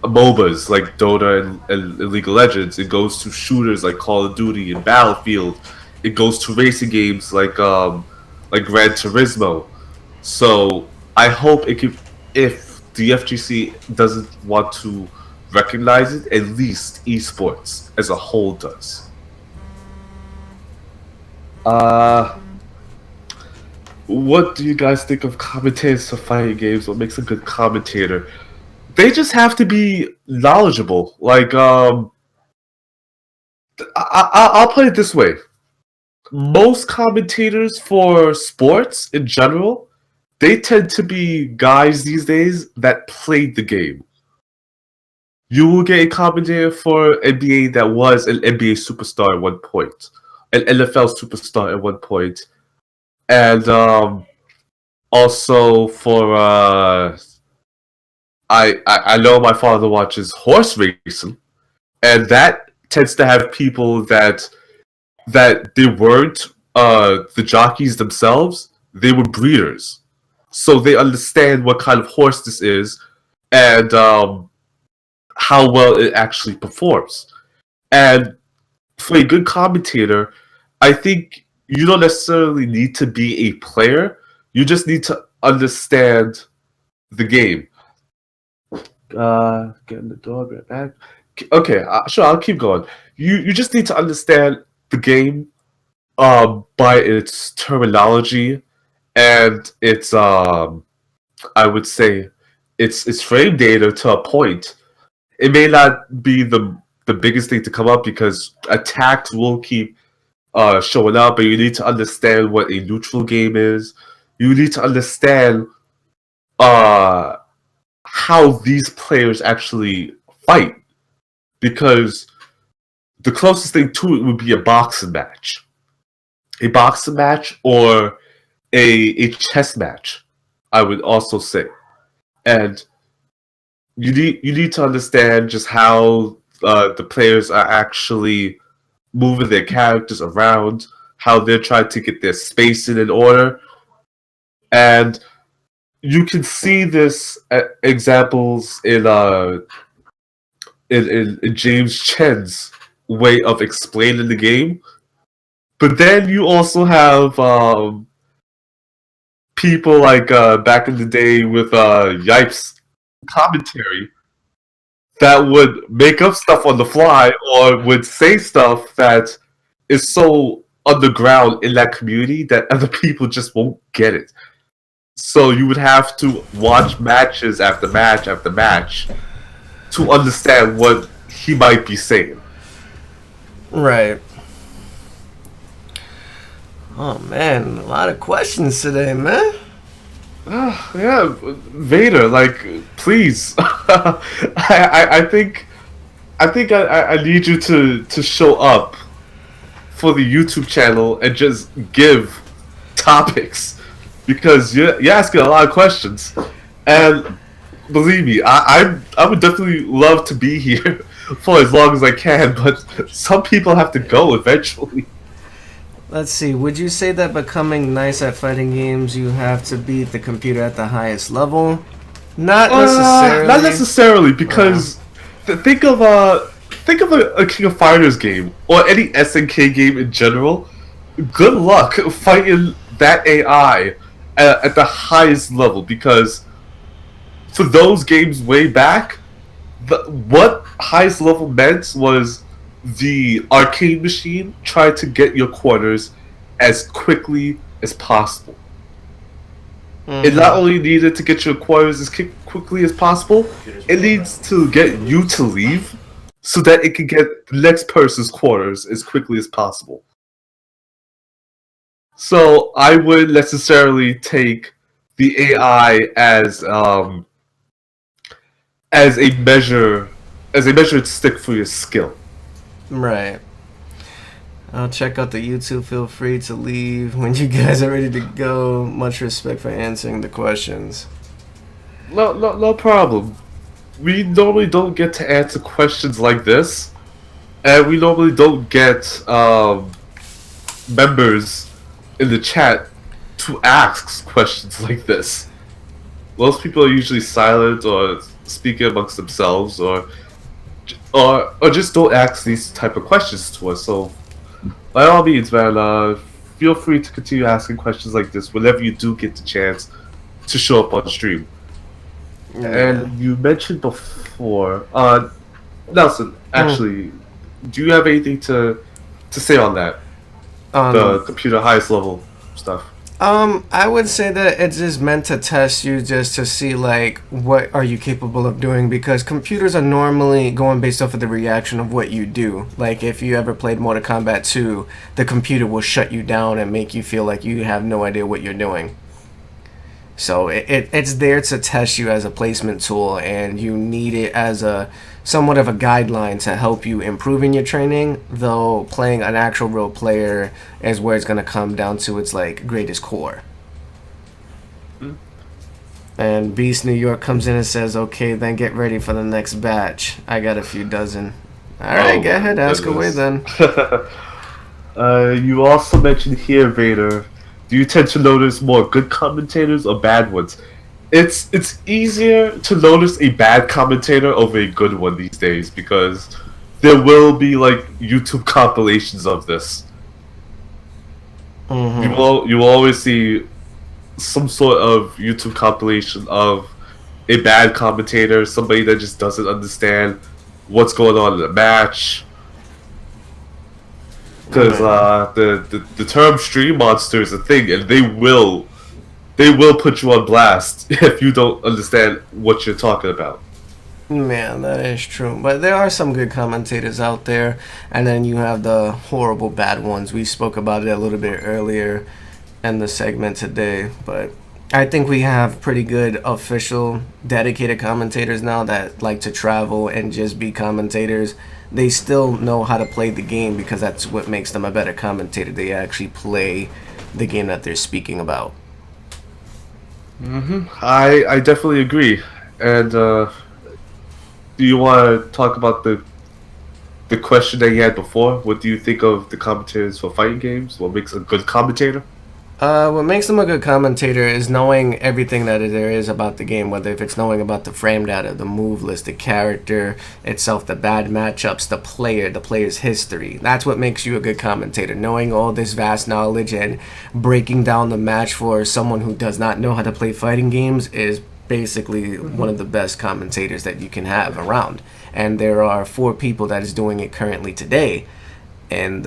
MOBAs like Dota and League of Legends. It goes to shooters like Call of Duty and Battlefield. it goes to racing games like Gran Turismo. So I hope it could, if the FGC doesn't want to recognize it, at least esports as a whole does. Uh, what do you guys think of commentators for fighting games? What makes a good commentator? They just have to be knowledgeable. Like, I'll put it this way: most commentators for sports in general, they tend to be guys these days that played the game. You will get a commentator for NBA that was an NBA superstar at one point, an NFL superstar at one point, and also for I know my father watches horse racing, and that tends to have people that they weren't the jockeys themselves; they were breeders, so they understand what kind of horse this is, and how well it actually performs. And for a good commentator, I think you don't necessarily need to be a player. You just need to understand the game. Getting the dog right back. Okay, sure. I'll keep going. You just need to understand the game, by its terminology and its I would say its frame data to a point. It may not be the biggest thing to come up because attacks will keep showing up, but you need to understand what a neutral game is. You need to understand uh, how these players actually fight, because the closest thing to it would be a boxing match or a chess match, I would also say. And you need to understand just how the players are actually moving their characters around, how they're trying to get their spacing in order, and you can see this examples in James Chen's way of explaining the game. But then you also have people like back in the day with Yipes commentary that would make up stuff on the fly or would say stuff that is so underground in that community that other people just won't get it. So you would have to watch matches after match after match to understand what he might be saying. Right. Oh man, a lot of questions today, man. Yeah, Vader, like, please. I think I need you to show up for the YouTube channel and just give topics, because you're asking a lot of questions, and believe me, I would definitely love to be here for as long as I can, but some people have to go eventually. Let's see. Would you say that becoming nice at fighting games, you have to beat the computer at the highest level? Not necessarily. Not necessarily, because think of a King of Fighters game or any SNK game in general. Good luck fighting that AI at the highest level, because for those games way back, what highest level meant was the arcade machine tried to get your quarters as quickly as possible. Mm-hmm. It not only needed to get your quarters as quickly as possible, it needs to get you to leave so that it can get the next person's quarters as quickly as possible. So I wouldn't necessarily take the AI as a measured stick for your skill. Right. I'll check out the YouTube. Feel free to leave when you guys are ready to go. Much respect for answering the questions. No problem. We normally don't get to answer questions like this, and we normally don't get members in the chat to ask questions like this. Most people are usually silent or speaking amongst themselves, or just don't ask these type of questions to us. So by all means, man, feel free to continue asking questions like this whenever you do get the chance to show up on stream. Yeah. And you mentioned before, Nelson, Mm. actually, do you have anything to say on that? The On computer highest level stuff. I would say that it's just meant to test you just to see like what are you capable of doing because computers are normally going based off of the reaction of what you do. Like if you ever played Mortal Kombat 2, the computer will shut you down and make you feel like you have no idea what you're doing. So it's there to test you as a placement tool, and you need it as a somewhat of a guideline to help you improve in your training. Though playing an actual real player is where it's gonna come down to its like greatest core. Hmm? And Beast New York comes in and says, "Okay, then get ready for the next batch. I got a few dozen." All right, Oh go my ahead, ask away goodness. then. You also mentioned here, Vader. Do you tend to notice more good commentators or bad ones? It's easier to notice a bad commentator over a good one these days because there will be like YouTube compilations of this. Mm-hmm. You will always see some sort of YouTube compilation of a bad commentator, somebody that just doesn't understand what's going on in the match. Because Man. the term stream monster is a thing, and they will put you on blast if you don't understand what you're talking about. Man, that is true. But there are some good commentators out there, and then you have the horrible bad ones. We spoke about it a little bit earlier in the segment today, but I think we have pretty good official dedicated commentators now that like to travel and just be commentators. They still know how to play the game because that's what makes them a better commentator. They actually play the game that they're speaking about. I definitely agree. And do you want to talk about the question that you had before? What do you think of the commentators for fighting games? What makes a good commentator? What makes them a good commentator is knowing everything that there is about the game, whether if it's knowing about the frame data, the move list, the character itself, the bad matchups, the player's history. That's what makes you a good commentator. Knowing all this vast knowledge and breaking down the match for someone who does not know how to play fighting games is basically one of the best commentators that you can have around. And there are four people that is doing it currently today. And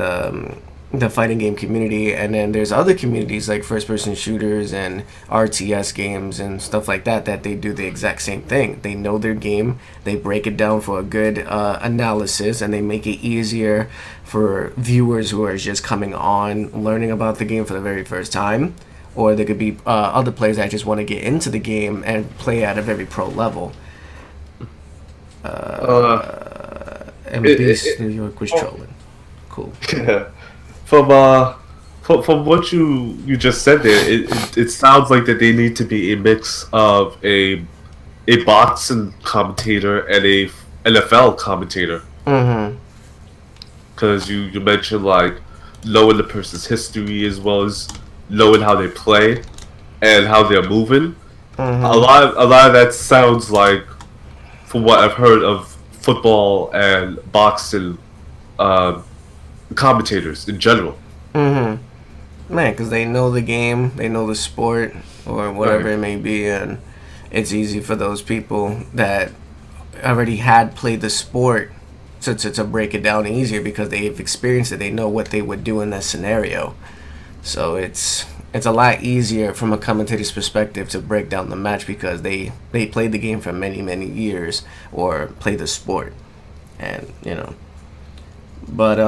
the fighting game community, and then there's other communities like first person shooters and RTS games and stuff like that that they do the exact same thing. They know their game, they break it down for a good analysis, and they make it easier for viewers who are just coming on learning about the game for the very first time, or there could be other players that just want to get into the game and play at a very pro level. Uh, And it, Beast it, New York was oh, trolling. Cool. from from what you just said there, it sounds like that they need to be a mix of a boxing commentator and a NFL commentator Mm-hmm. because you mentioned like knowing the person's history as well as knowing how they play and how they're moving. Mm-hmm. A lot of that sounds like, from what I've heard of football and boxing um, commentators in general. Mm-hmm. Man, because they know the game, they know the sport, or whatever Right. it may be, and it's easy for those people that already had played the sport to break it down easier because they've experienced it. They know what they would do in that scenario. So it's a lot easier from a commentator's perspective to break down the match because they played the game for many years or played the sport, and But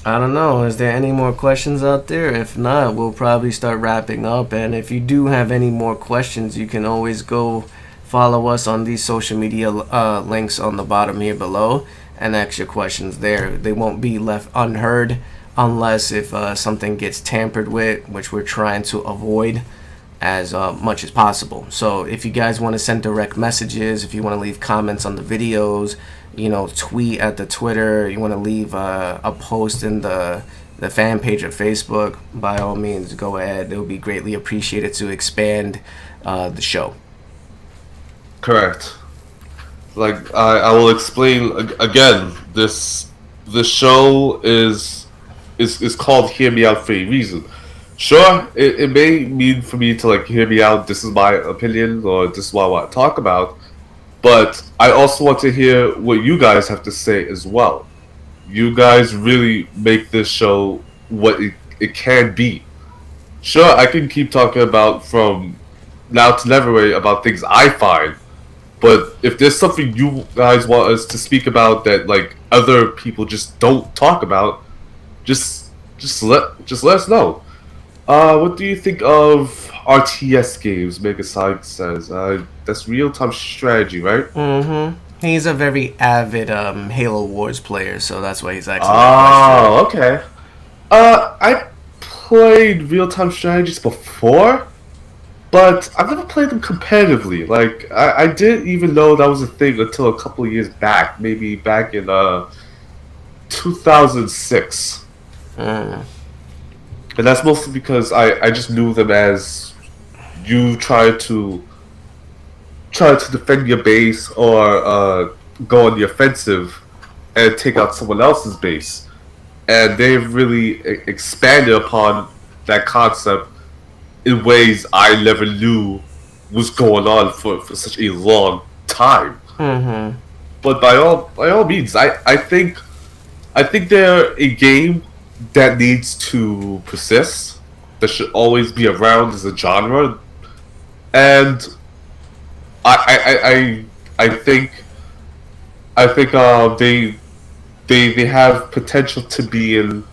I don't know. Is there any more questions out there? If not, we'll probably start wrapping up. And if you do have any more questions, you can always go follow us on these social media links on the bottom here below and ask your questions there. They won't be left unheard unless if something gets tampered with, which we're trying to avoid as much as possible. So if you guys want to send direct messages, if you want to leave comments on the videos, tweet at the Twitter, you want to leave a post in the fan page of Facebook, by all means, go ahead. It would be greatly appreciated to expand the show. Correct. Like I will explain again. the show is called Hear Me Out for a reason. Sure, it may mean for me to like hear me out. This is my opinion, or this is what I want to talk about. But I also want to hear what you guys have to say as well. You guys really make this show what it can be. Sure, I can keep talking about from now to never about things I find, but if there's something you guys want us to speak about that like other people just don't talk about, just let us know. What do you think of RTS games? Megasonic says. That's real time strategy, right? Mm-hmm. He's a very avid Halo Wars player, so that's why he's asking that Oh, okay. I played real time strategies before, but I've never played them competitively. Like, I didn't even know that was a thing until a couple of years back, maybe back in 2006. question. And that's mostly because I just knew them as you try to defend your base or go on the offensive and take out someone else's base. And they've really expanded upon that concept in ways I never knew was going on for such a long time. Mm-hmm. But by all means, I think they're a game that needs to persist. That should always be around as a genre, and I think they have potential to be in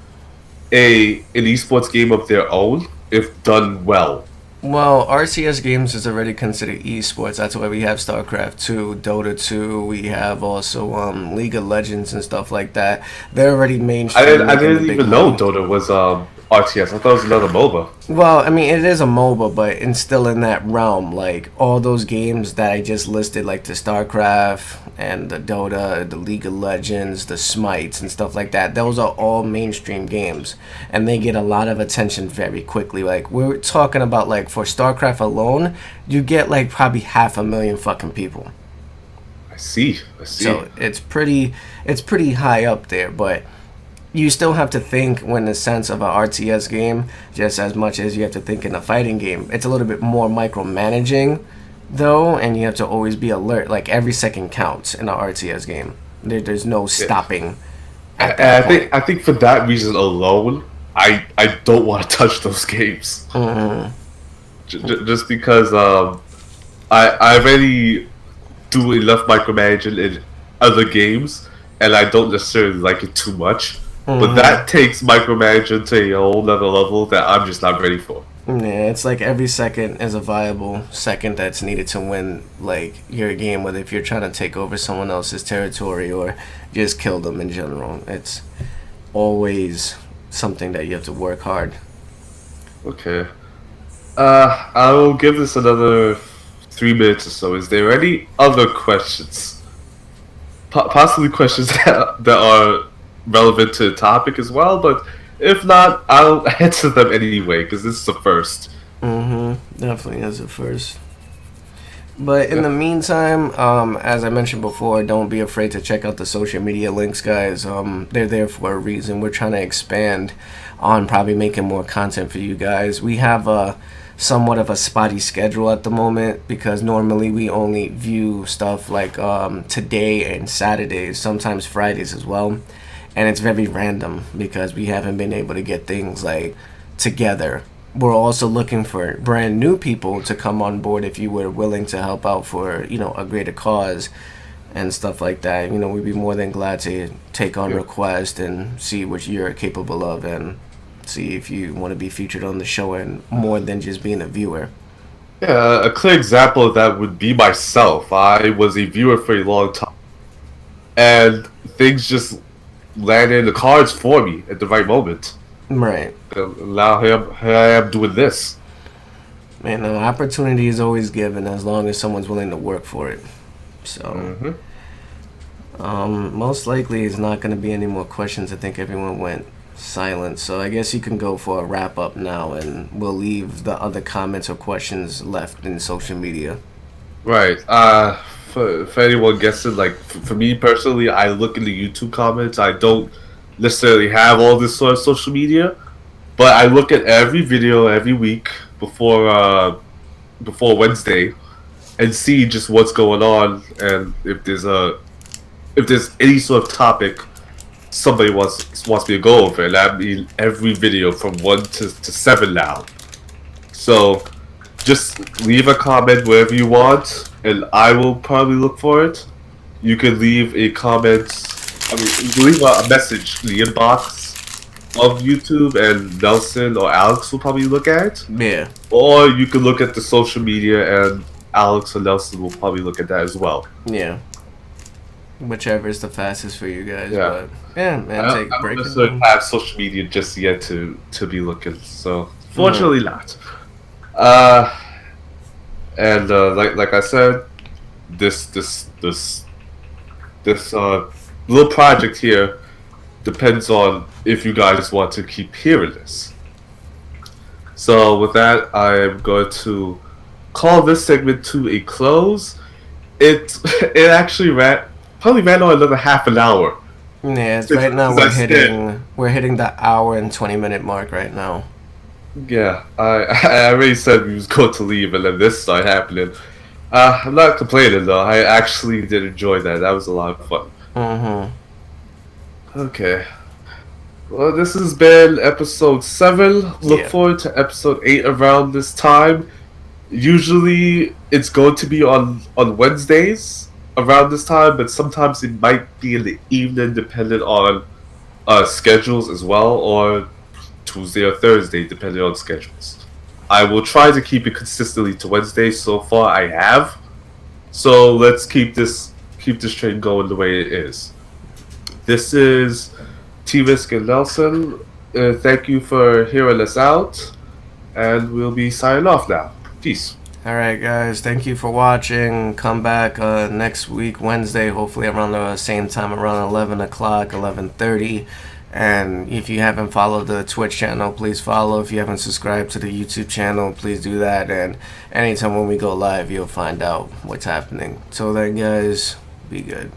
an esports game of their own if done well. Well, RCS games is already considered esports. That's why we have StarCraft 2, Dota 2. We have also League of Legends and stuff like that. They're already I mainstream. didn't I making the didn't big even know money. Dota was RTS. I thought it was another MOBA. Well, I mean, it is a MOBA, but it's still in that realm. Like all those games that I just listed, like the StarCraft and the Dota, the League of Legends, the Smites and stuff like that. Those are all mainstream games, and they get a lot of attention very quickly. Like we're talking about, like for StarCraft alone, you get like probably 500,000 fucking people. I see. So it's pretty high up there, but you still have to think when the sense of a RTS game just as much as you have to think in a fighting game. It's a little bit more micromanaging though, and you have to always be alert. Like every second counts in an RTS game. There's no stopping at And that I point. think I think for that reason alone, I don't want to touch those games. Mm-hmm. Just because I already do enough micromanaging in other games, and I don't necessarily like it too much. But Mm-hmm. that takes micromanaging to a whole nother level that I'm just not ready for. Yeah, it's like every second is a viable second that's needed to win like your game, whether if you're trying to take over someone else's territory or just kill them in general. It's always something that you have to work hard. Okay. I'll give this another 3 minutes or so. Is there any other questions? Possibly questions that are relevant to the topic as well, but if not, I'll answer them anyway because this is the first. Mm-hmm. Definitely as a first. But in Yeah. the meantime, as I mentioned before, don't be afraid to check out the social media links, guys. They're there for a reason. We're trying to expand on probably making more content for you guys. We have a somewhat of a spotty schedule at the moment because normally we only view stuff like today and Saturdays, sometimes Fridays as well. And it's very random because we haven't been able to get things like together. We're also looking for brand new people to come on board if you were willing to help out for, a greater cause and stuff like that. We'd be more than glad to take on Yeah. requests and see what you're capable of and see if you want to be featured on the show and more than just being a viewer. Yeah, a clear example of that would be myself. I was a viewer for a long time, and things just landed in the cards for me at the right moment. Right. Now here I am doing this. And opportunity is always given as long as someone's willing to work for it. So, Hmm. most likely it's not going to be any more questions. I think everyone went silent. So I guess you can go for a wrap up now, and we'll leave the other comments or questions left in social media. Right. for anyone guessing, like for me personally, I look in the YouTube comments. I don't necessarily have all this sort of social media, but I look at every video every week before Wednesday and see just what's going on, and if there's any sort of topic somebody wants me to go over, and I mean every video from 1 to 7 now. So just leave a comment wherever you want, and I will probably look for it. You can leave a comment. I mean, you can leave a message in the inbox of YouTube, and Nelson or Alex will probably look at it. Yeah. Or you can look at the social media, and Alex or Nelson will probably look at that as well. Yeah. Whichever is the fastest for you guys. Yeah. But yeah, man, I take a don't break. necessarily have social media just yet to be looking, so fortunately not. And like I said, this little project here depends on if you guys want to keep hearing this. So with that, I am going to call this segment to a close. It actually probably ran on another half an hour. Yeah, it's right now we're hitting the hour and 20-minute mark right now. Yeah, I already said we was going to leave, and then this started happening. I'm not complaining though. I actually did enjoy that. That was a lot of fun. Okay. Well, this has been episode 7. Look forward to episode 8 around this time. Usually, it's going to be on Wednesdays around this time, but sometimes it might be in the evening, depending on schedules as well, or Tuesday or Thursday, depending on schedules. I will try to keep it consistently to Wednesday. So far, I have. So let's keep this train going the way it is. This is T-Risk and Nelson. Thank you for hearing us out, and we'll be signing off now. Peace. Alright guys, thank you for watching. Come back next week, Wednesday, hopefully around the same time, around 11 o'clock, 11:30. And if you haven't followed the Twitch channel, please follow. If you haven't subscribed to the YouTube channel, please do that. And anytime when we go live, you'll find out what's happening. Till then guys, be good.